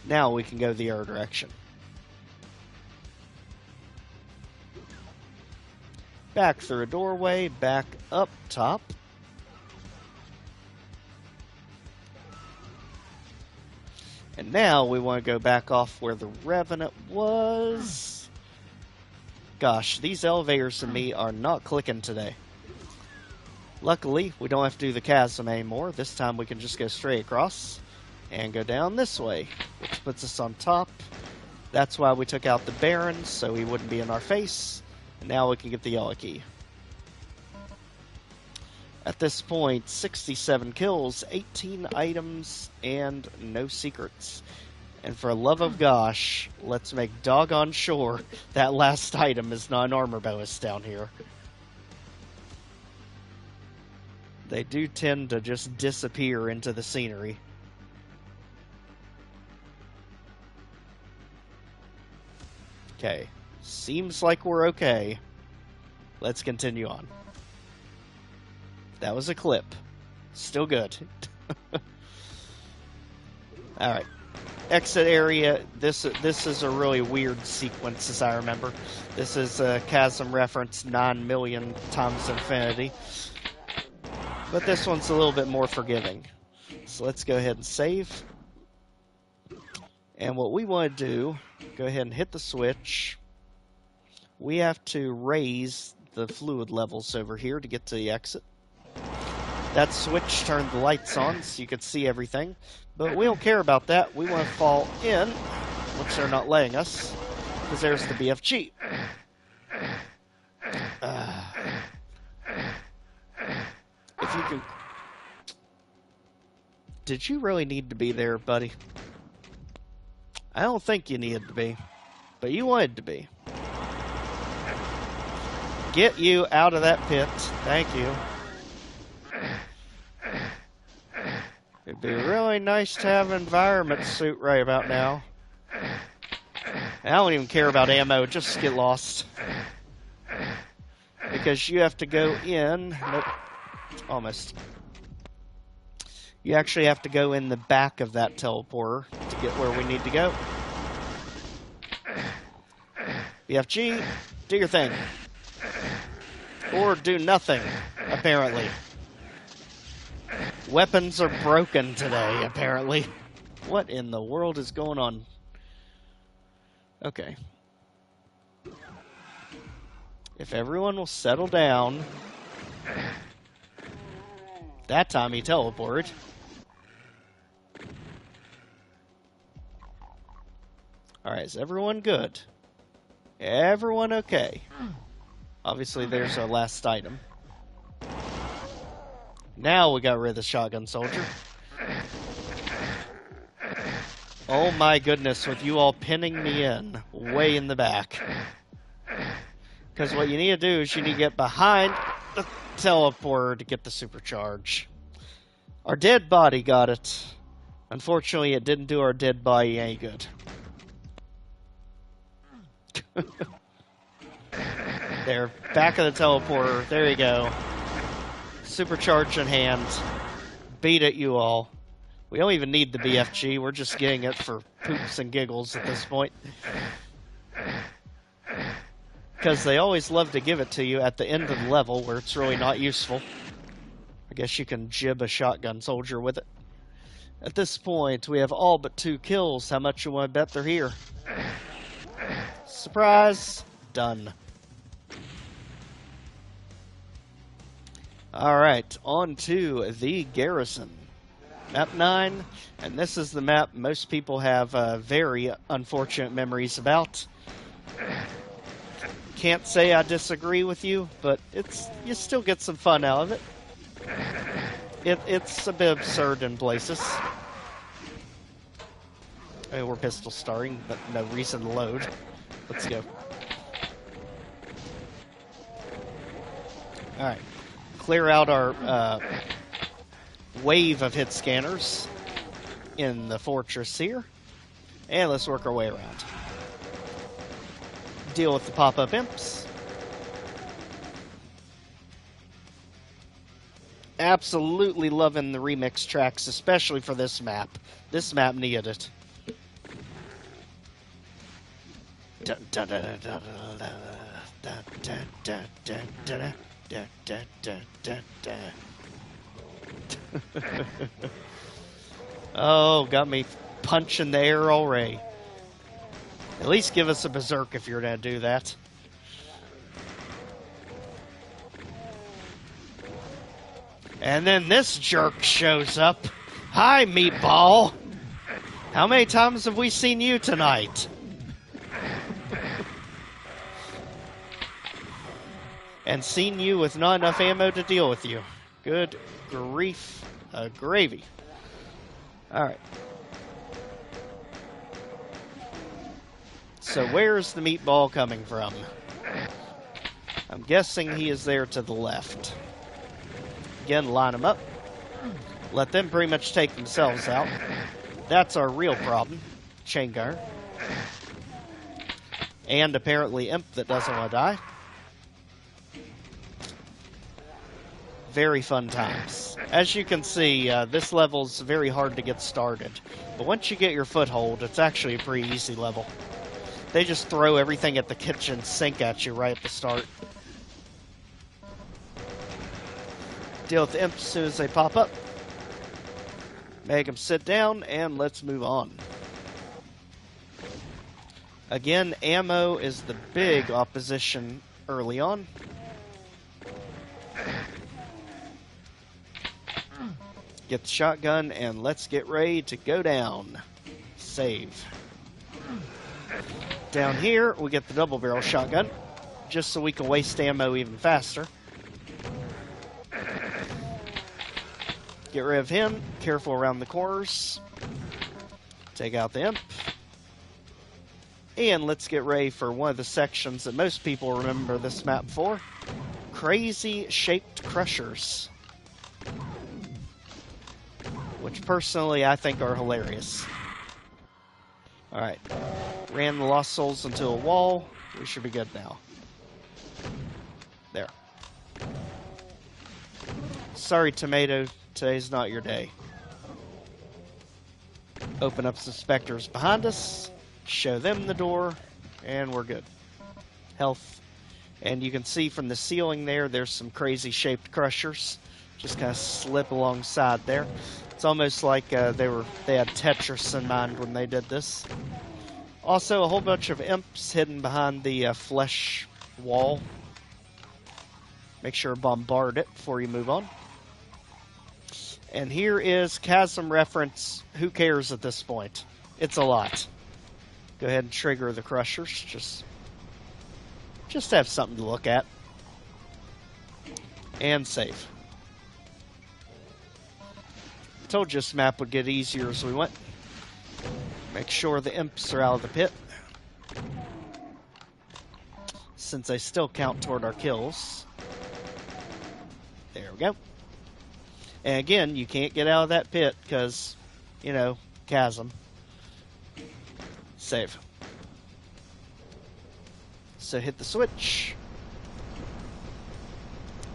Now we can go the other direction. Back through a doorway, back up top. And now we want to go back off where the Revenant was. Gosh, these elevators and me are not clicking today. Luckily, we don't have to do the chasm anymore. This time we can just go straight across and go down this way, which puts us on top. That's why we took out the Baron, so he wouldn't be in our face. And now we can get the yellow key. At this point, 67 kills, 18 items, and no secrets. And for love of gosh, let's make doggone sure that last item is not an armor bonus down here. They do tend to just disappear into the scenery. Okay, seems like we're okay. Let's continue on. That was a clip. Still good. Alright. Exit area. This is a really weird sequence, as I remember. This is a Chasm reference 9 million times infinity. But this one's a little bit more forgiving. So let's go ahead and save. And what we want to do, go ahead and hit the switch. We have to raise the fluid levels over here to get to the exit. That switch turned the lights on so you could see everything. But we don't care about that. We want to fall in, which they're not letting us, because there's the BFG. If you can... Did you really need to be there, buddy? I don't think you needed to be, but you wanted to be. Get you out of that pit. Thank you. It'd be really nice to have an environment suit right about now. I don't even care about ammo, just get lost. Because you have to go in... Nope. Almost. You actually have to go in the back of that teleporter to get where we need to go. BFG, do your thing. Or do nothing, apparently. Weapons are broken today, apparently. What in the world is going on? Okay. If everyone will settle down... That time he teleported. Alright, is everyone good? Everyone okay? Obviously there's our last item. Now we got rid of the shotgun soldier. Oh my goodness, with you all pinning me in, way in the back. Because what you need to do is you need to get behind the teleporter to get the supercharge. Our dead body got it. Unfortunately, it didn't do our dead body any good. There, back of the teleporter. There you go. Supercharge in hand. Beat it, you all. We don't even need the BFG. We're just getting it for poops and giggles at this point. Because they always love to give it to you at the end of the level where it's really not useful. I guess you can jib a shotgun soldier with it. At this point, we have all but 2 kills. How much you want to bet they're here? Surprise! Done. Alright, on to the Garrison. Map 9, and this is the map most people have very unfortunate memories about. Can't say I disagree with you, but you still get some fun out of it. It's a bit absurd in places. We're pistol starting, but no reason to load. Let's go. Alright. Clear out our wave of hit scanners in the fortress here. And let's work our way around. Deal with the pop-up imps. Absolutely loving the remix tracks, especially for this map. This map needed it. Oh, got me punching the air already. At least give us a berserk if you're going to do that. And then this jerk shows up. Hi, Meatball. How many times have we seen you tonight? And seen you with not enough ammo to deal with you. Good grief. Gravy. Alright. So where's the meatball coming from? I'm guessing he is there to the left. Again, line them up. Let them pretty much take themselves out. That's our real problem. Chain gunner. And apparently imp that doesn't want to die. Very fun times. As you can see, this level's very hard to get started. But once you get your foothold, it's actually a pretty easy level. They just throw everything at the kitchen sink at you right at the start. Deal with the imps as soon as they pop up. Make them sit down, and let's move on. Again, ammo is the big opposition early on. Get the shotgun, and let's get ready to go down. Save. Down here, we get the double barrel shotgun, just so we can waste ammo even faster. Get rid of him. Careful around the corners. Take out the imp. And let's get ready for one of the sections that most people remember this map for. Crazy shaped crushers. Which personally I think are hilarious. Alright. Ran the lost souls into a wall. We should be good now. There. Sorry, tomato. Today's not your day. Open up some specters behind us. Show them the door. And we're good. Health. And you can see from the ceiling there's some crazy shaped crushers. Just kind of slip alongside there. It's almost like they had Tetris in mind when they did this. Also, a whole bunch of imps hidden behind the flesh wall. Make sure to bombard it before you move on. And here is Chasm reference. Who cares at this point? It's a lot. Go ahead and trigger the crushers. Just have something to look at. And save. Told you this map would get easier as we went. Make sure the imps are out of the pit. Since they still count toward our kills. There we go. And again, you can't get out of that pit because, chasm. Save. So hit the switch.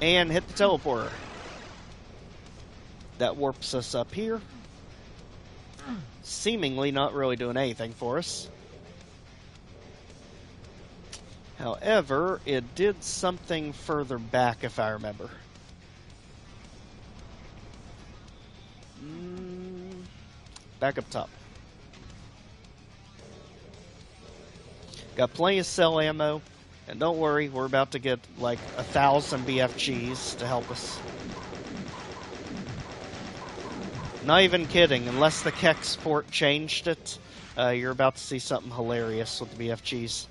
And hit the teleporter. That warps us up here. Seemingly not really doing anything for us. However, it did something further back if I remember. Back up top. Got plenty of cell ammo. And don't worry, we're about to get like 1,000 BFGs to help us. Not even kidding. Unless the Kex port changed it, you're about to see something hilarious with the BFGs.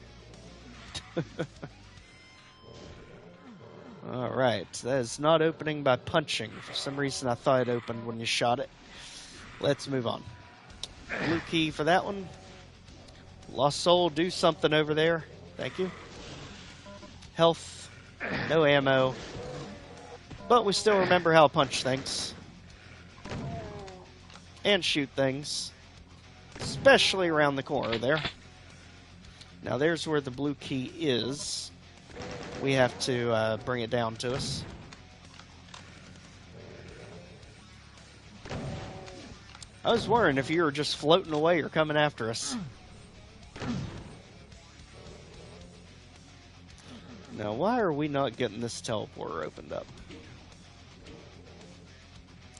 Alright, that is not opening by punching. For some reason I thought it opened when you shot it. Let's move on. Blue key for that one. Lost soul, do something over there. Thank you. Health, no ammo. But we still remember how to punch things. And shoot things. Especially around the corner there. Now there's where the blue key is. We have to bring it down to us. I was wondering if you were just floating away or coming after us. Now, why are we not getting this teleporter opened up?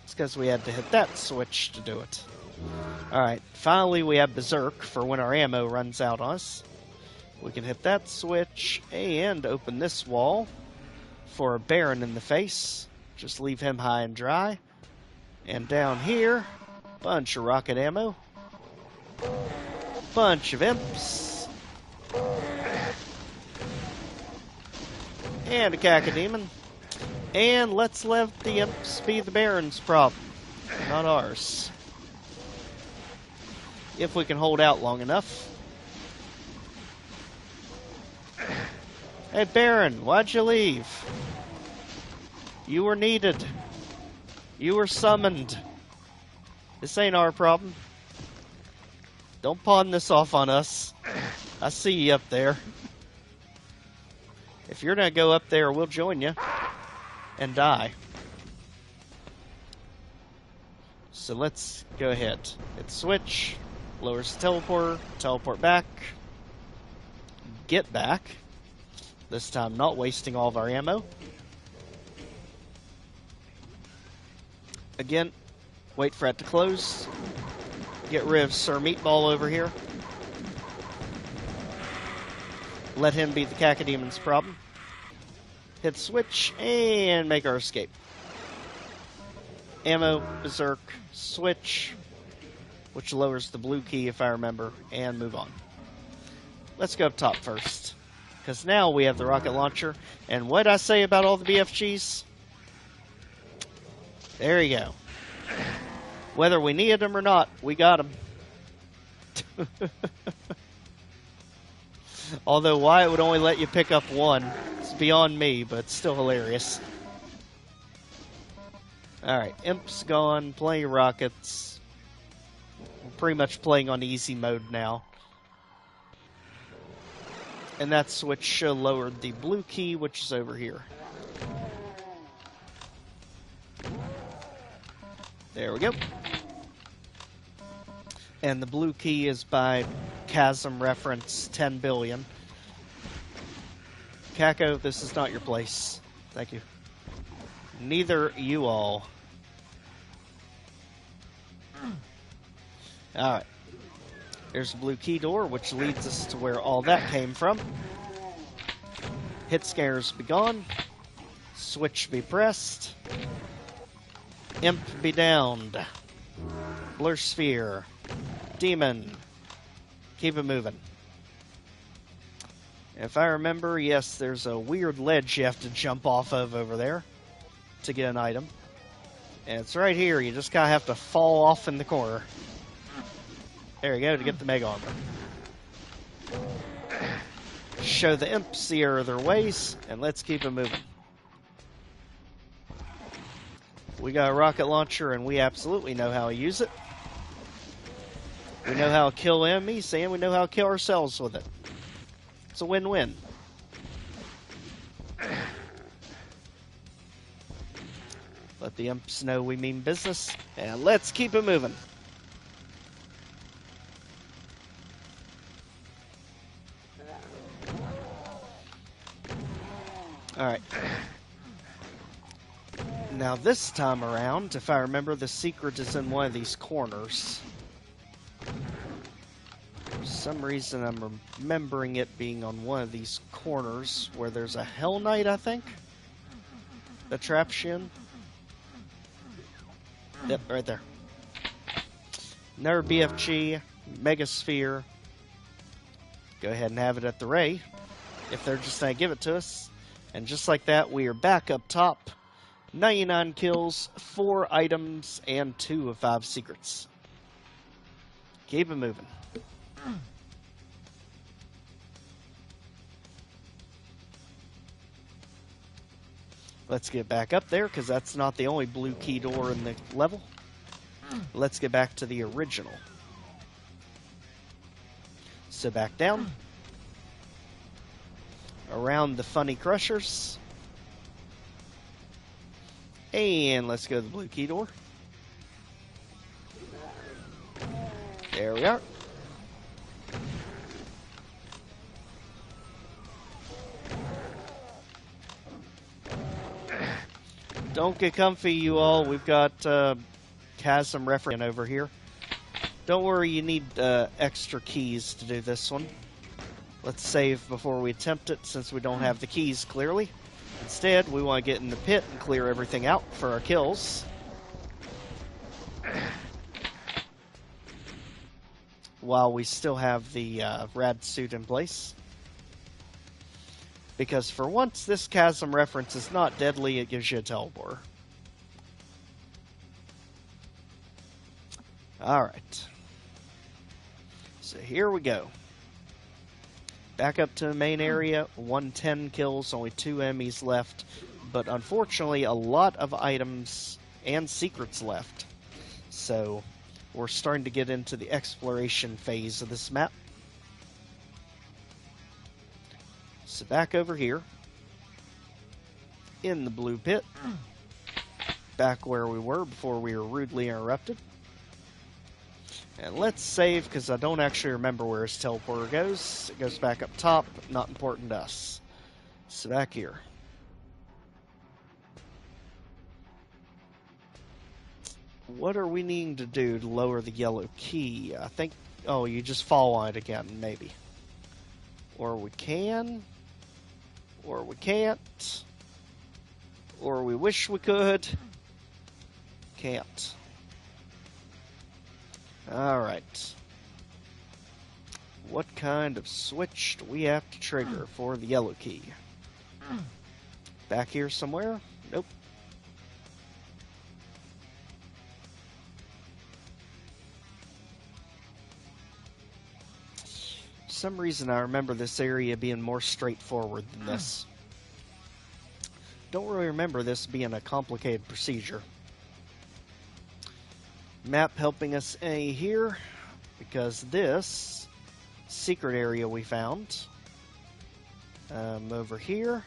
It's because we had to hit that switch to do it. Alright, finally we have Berserk for when our ammo runs out on us. We can hit that switch and open this wall for a Baron in the face. Just leave him high and dry. And down here, bunch of rocket ammo. Bunch of imps. And a cacodemon. And let's let the imps be the Baron's problem, not ours. If we can hold out long enough. Hey Baron, why'd you leave? You were needed. You were summoned. This ain't our problem. Don't pawn this off on us. I see you up there. If you're gonna go up there, we'll join you. And die. So let's go ahead. Hit switch. Lowers the teleporter. Teleport back. Get back. This time not wasting all of our ammo. Again, wait for it to close. Get rid of Sir Meatball over here. Let him be the cacodemon's problem. Hit switch and make our escape. Ammo, Berserk, switch, which lowers the blue key if I remember, and move on. Let's go up top first, because now we have the rocket launcher. And what did I say about all the BFGs? There you go. Whether we needed them or not, we got them. Although Wyatt would only let you pick up one. It's beyond me, but it's still hilarious. Alright, Imp's gone, plenty of rockets. We're pretty much playing on easy mode now. And that switch should lower the blue key, which is over here. There we go. And the blue key is by Chasm reference 10 billion. Caco, this is not your place. Thank you. Neither you all. Alright. There's the blue key door, which leads us to where all that came from. Hit scares be gone. Switch be pressed. Imp be downed. Blur sphere. Demon. Keep it moving. If I remember, yes, there's a weird ledge you have to jump off of over there to get an item. And it's right here. You just kind of have to fall off in the corner. There you go, to get the Mega Armor. Show the imps the error of their ways, and let's keep it moving. We got a rocket launcher, and we absolutely know how to use it. We know how to kill enemies, and we know how to kill ourselves with it. It's a win-win. Let the imps know we mean business, and let's keep it moving. Alright. Now this time around, if I remember, the secret is in one of these corners. For some reason I'm remembering it being on one of these corners where there's a Hell Knight, I think, that traps you in. Yep, right there. Another BFG, Megasphere. Go ahead and have it at the Ray, if they're just going to give it to us. And just like that, we are back up top. 99 kills, 4 items, and 2 of 5 secrets. Keep it moving. Let's get back up there, because that's not the only blue key door in the level. Let's get back to the original. So back down. Around the funny crushers. And let's go to the blue key door. There we are. Don't get comfy, you all. We've got chasm reference over here. Don't worry, you need extra keys to do this one. Let's save before we attempt it, since we don't have the keys clearly. Instead, we want to get in the pit and clear everything out for our kills. While we still have the rad suit in place. Because for once, this chasm reference is not deadly, it gives you a teleport. Alright. So here we go. Back up to the main area, 110 kills, only 2 enemies left. But unfortunately, a lot of items and secrets left. So we're starting to get into the exploration phase of this map. So back over here, in the blue pit, back where we were before we were rudely interrupted. And let's save, because I don't actually remember where his teleporter goes. It goes back up top, not important to us. So back here. What are we needing to do to lower the yellow key? I think, oh, you just fall on it again, maybe. Or we can. Or we can't. Or we wish we could. Can't. Alright. What kind of switch do we have to trigger for the yellow key? Back here somewhere? Nope. For some reason I remember this area being more straightforward than this. Don't really remember this being a complicated procedure. Map helping us here, because this secret area we found over here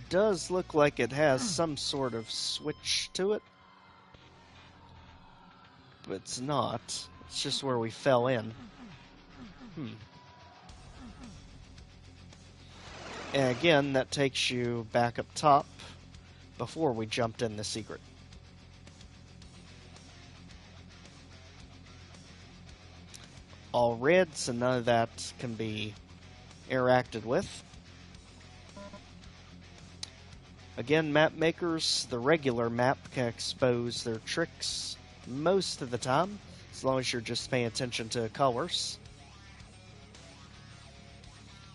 does look like it has some sort of switch to it, but it's not. It's just where we fell in. And again, that takes you back up top before we jumped in the secret. All red, so none of that can be interacted with. Again, map makers, the regular map can expose their tricks most of the time, as long as you're just paying attention to colors.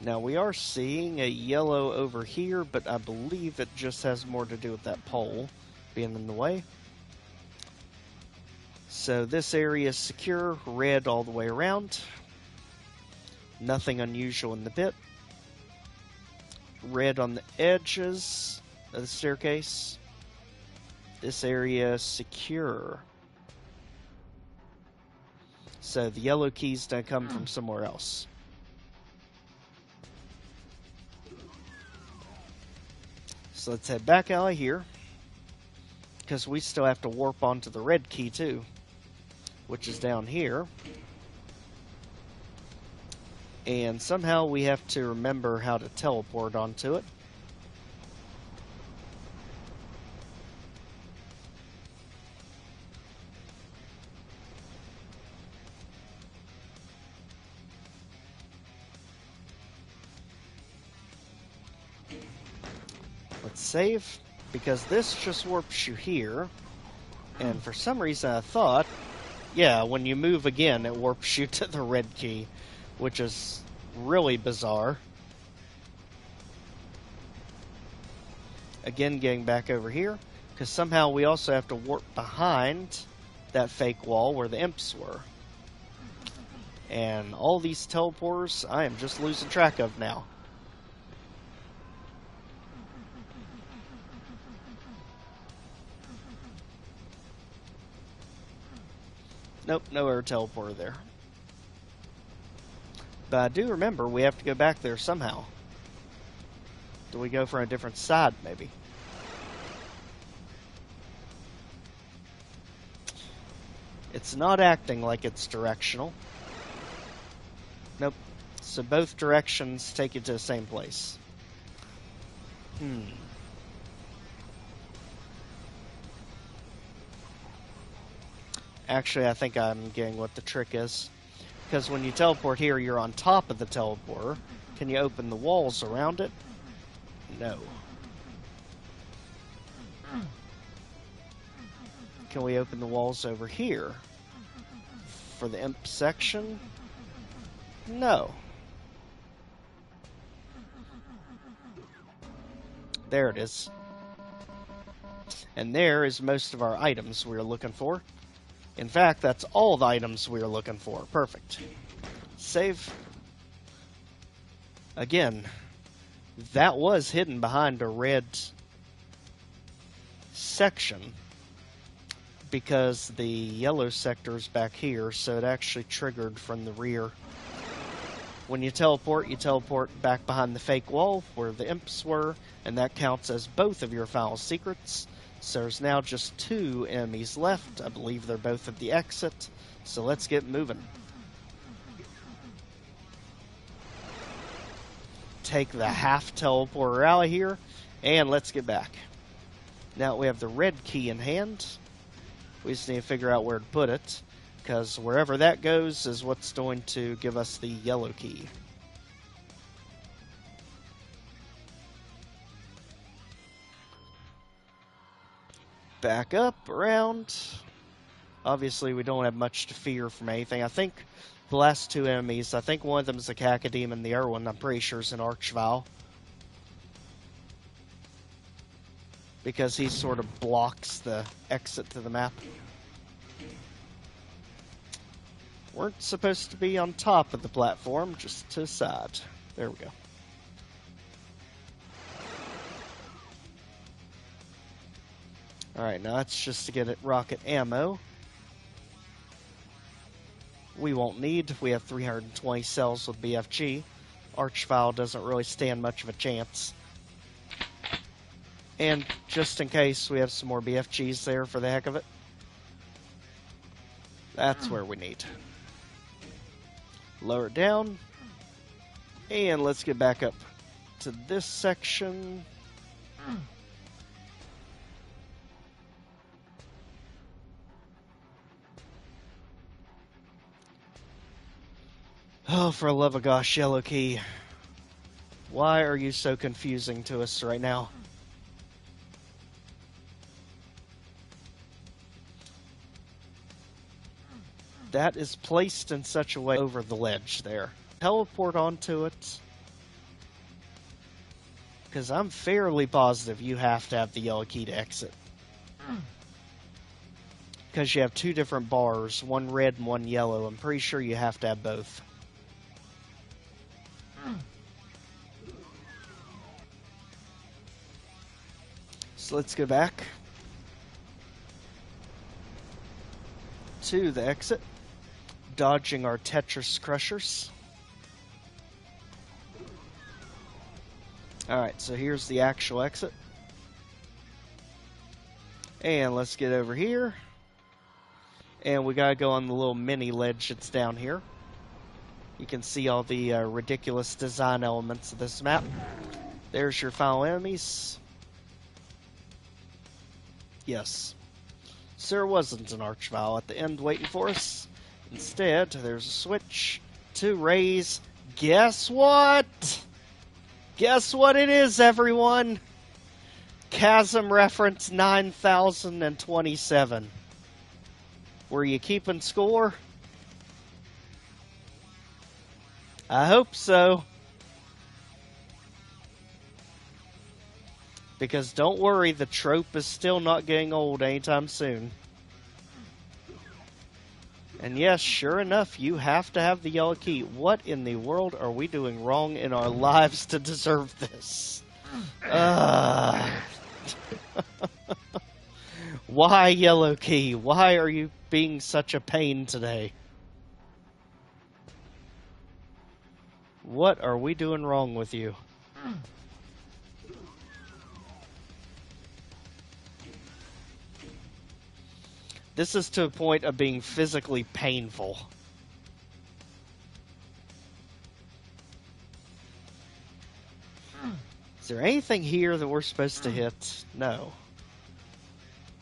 Now we are seeing a yellow over here, but I believe it just has more to do with that pole being in the way. So this area is secure, red all the way around. Nothing unusual in the pit. Red on the edges of the staircase. This area is secure. So the yellow keys don't come from somewhere else. So let's head back out of here, because we still have to warp onto the red key too, which is down here. And somehow we have to remember how to teleport onto it. Let's save, because this just warps you here. And for some reason I thought, yeah, when you move again, it warps you to the red key, which is really bizarre. Again, getting back over here, because somehow we also have to warp behind that fake wall where the imps were. And all these teleporters, I am just losing track of now. Nope, no air teleporter there. But I do remember we have to go back there somehow. Do we go from a different side, maybe? It's not acting like it's directional. Nope. So both directions take you to the same place. Actually, I think I'm getting what the trick is. Because when you teleport here, you're on top of the teleporter. Can you open the walls around it? No. Can we open the walls over here? For the imp section? No. There it is. And there is most of our items we are looking for. In fact, that's all the items we are looking for. Perfect. Save. Again, that was hidden behind a red section because the yellow sector is back here, so it actually triggered from the rear. When you teleport back behind the fake wall where the imps were, and that counts as both of your final secrets. So there's now just 2 enemies left. I believe they're both at the exit. So let's get moving. Take the half teleporter out of here, and let's get back. Now we have the red key in hand. We just need to figure out where to put it, because wherever that goes is what's going to give us the yellow key. Back up, around. Obviously, we don't have much to fear from anything. I think the last 2 enemies, I think one of them is a Cacodemon, the other one I'm pretty sure is an Archvile. Because he sort of blocks the exit to the map. Weren't supposed to be on top of the platform, just to the side. There we go. Alright, now that's just to get it rocket ammo. We won't need. We have 320 cells with BFG. Archvile doesn't really stand much of a chance. And just in case, we have some more BFGs there for the heck of it. That's where we need. Lower it down. And let's get back up to this section. Oh, for the love of gosh, yellow key. Why are you so confusing to us right now? That is placed in such a way over the ledge there. Teleport onto it. Because I'm fairly positive you have to have the yellow key to exit. Because you have 2 different bars, one red and one yellow. I'm pretty sure you have to have both. So let's go back to the exit, dodging our Tetris Crushers. Alright, so here's the actual exit. And let's get over here. And we gotta go on the little mini ledge that's down here. You can see all the ridiculous design elements of this map. There's your final enemies. Yes. So there wasn't an Archvile at the end waiting for us. Instead, there's a switch to raise. Guess what? Guess what it is, everyone? Chasm reference 9027. Were you keeping score? I hope so. Because don't worry, the trope is still not getting old anytime soon. And yes, sure enough, you have to have the yellow key. What in the world are we doing wrong in our lives to deserve this? Why yellow key? Why are you being such a pain today? What are we doing wrong with you? This is to a point of being physically painful. Is there anything here that we're supposed to hit? No.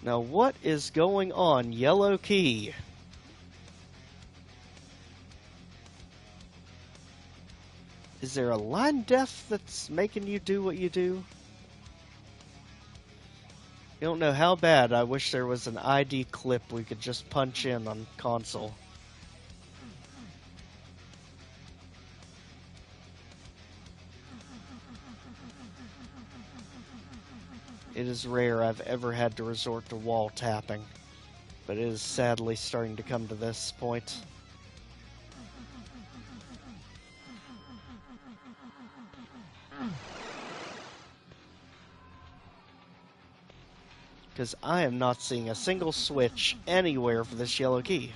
Now, what is going on? Yellow key. Is there a line death that's making you do what you do? You don't know how bad I wish there was an ID clip we could just punch in on console. It is rare I've ever had to resort to wall tapping, but it is sadly starting to come to this point. Because I am not seeing a single switch anywhere for this yellow key.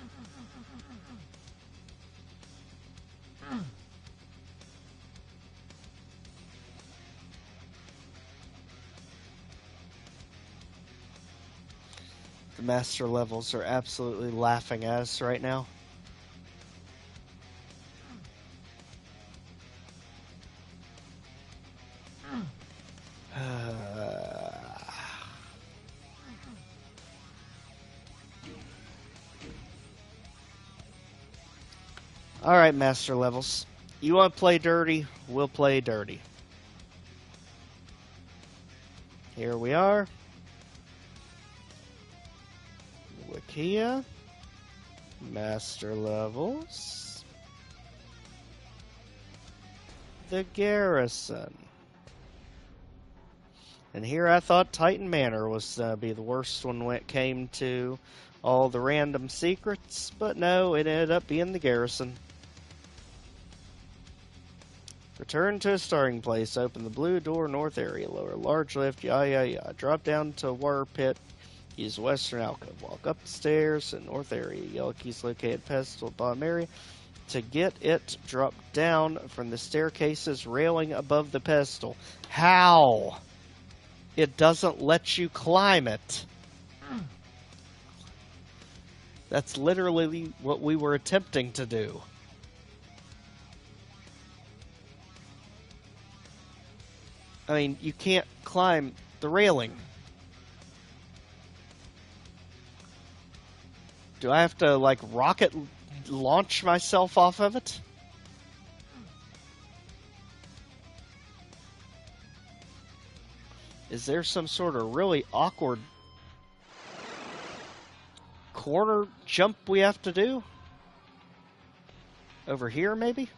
The master levels are absolutely laughing at us right now. Alright, master levels. You want to play dirty? We'll play dirty. Here we are. Wikia. Master levels. The Garrison. And here I thought Titan Manor was be the worst one when it came to all the random secrets, but no, it ended up being the Garrison. Return to a starting place. Open the blue door north area. Lower a large lift. Drop down to water pit. Use western alcove. Walk up the stairs to north area. Yellow keys located pedestal bottom area. To get it, drop down from the staircase's railing above the pedestal. How? It doesn't let you climb it. That's literally what we were attempting to do. I mean, you can't climb the railing. Do I have to, like, rocket launch myself off of it? Is there some sort of really awkward corner jump we have to do? Over here, maybe?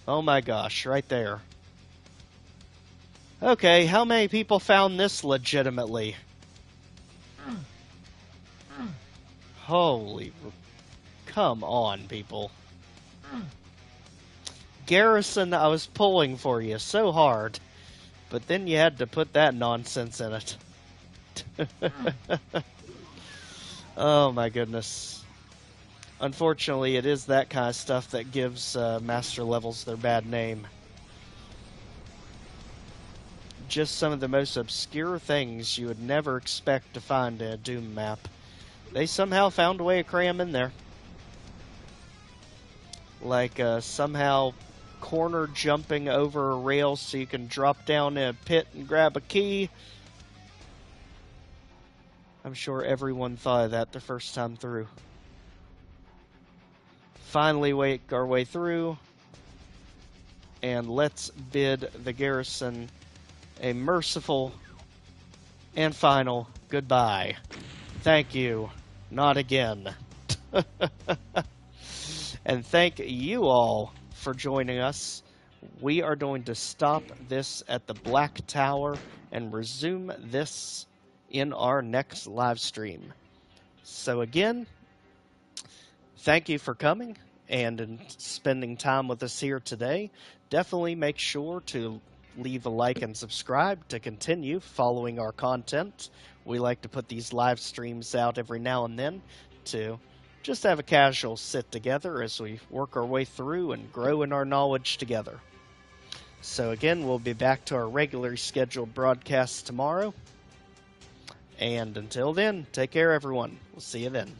Oh my gosh, right there. Okay, how many people found this legitimately? Holy... Come on, people. Garrison, I was pulling for you so hard. But then you had to put that nonsense in it. Oh my goodness. Unfortunately, it is that kind of stuff that gives master levels their bad name. Just some of the most obscure things you would never expect to find in a DooM map. They somehow found a way to cram in there. Like somehow corner jumping over a rail so you can drop down in a pit and grab a key. I'm sure everyone thought of that the first time through. Finally make our way through. And let's bid the Garrison a merciful and final goodbye. Thank you. Not again. And thank you all for joining us. We are going to stop this at the Black Tower and resume this in our next live stream. So again, thank you for coming and in spending time with us here today. Definitely make sure to leave a like and subscribe to continue following our content. We like to put these live streams out every now and then to just have a casual sit together as we work our way through and grow in our knowledge together. So again, we'll be back to our regularly scheduled broadcasts tomorrow. And until then, take care, everyone. We'll see you then.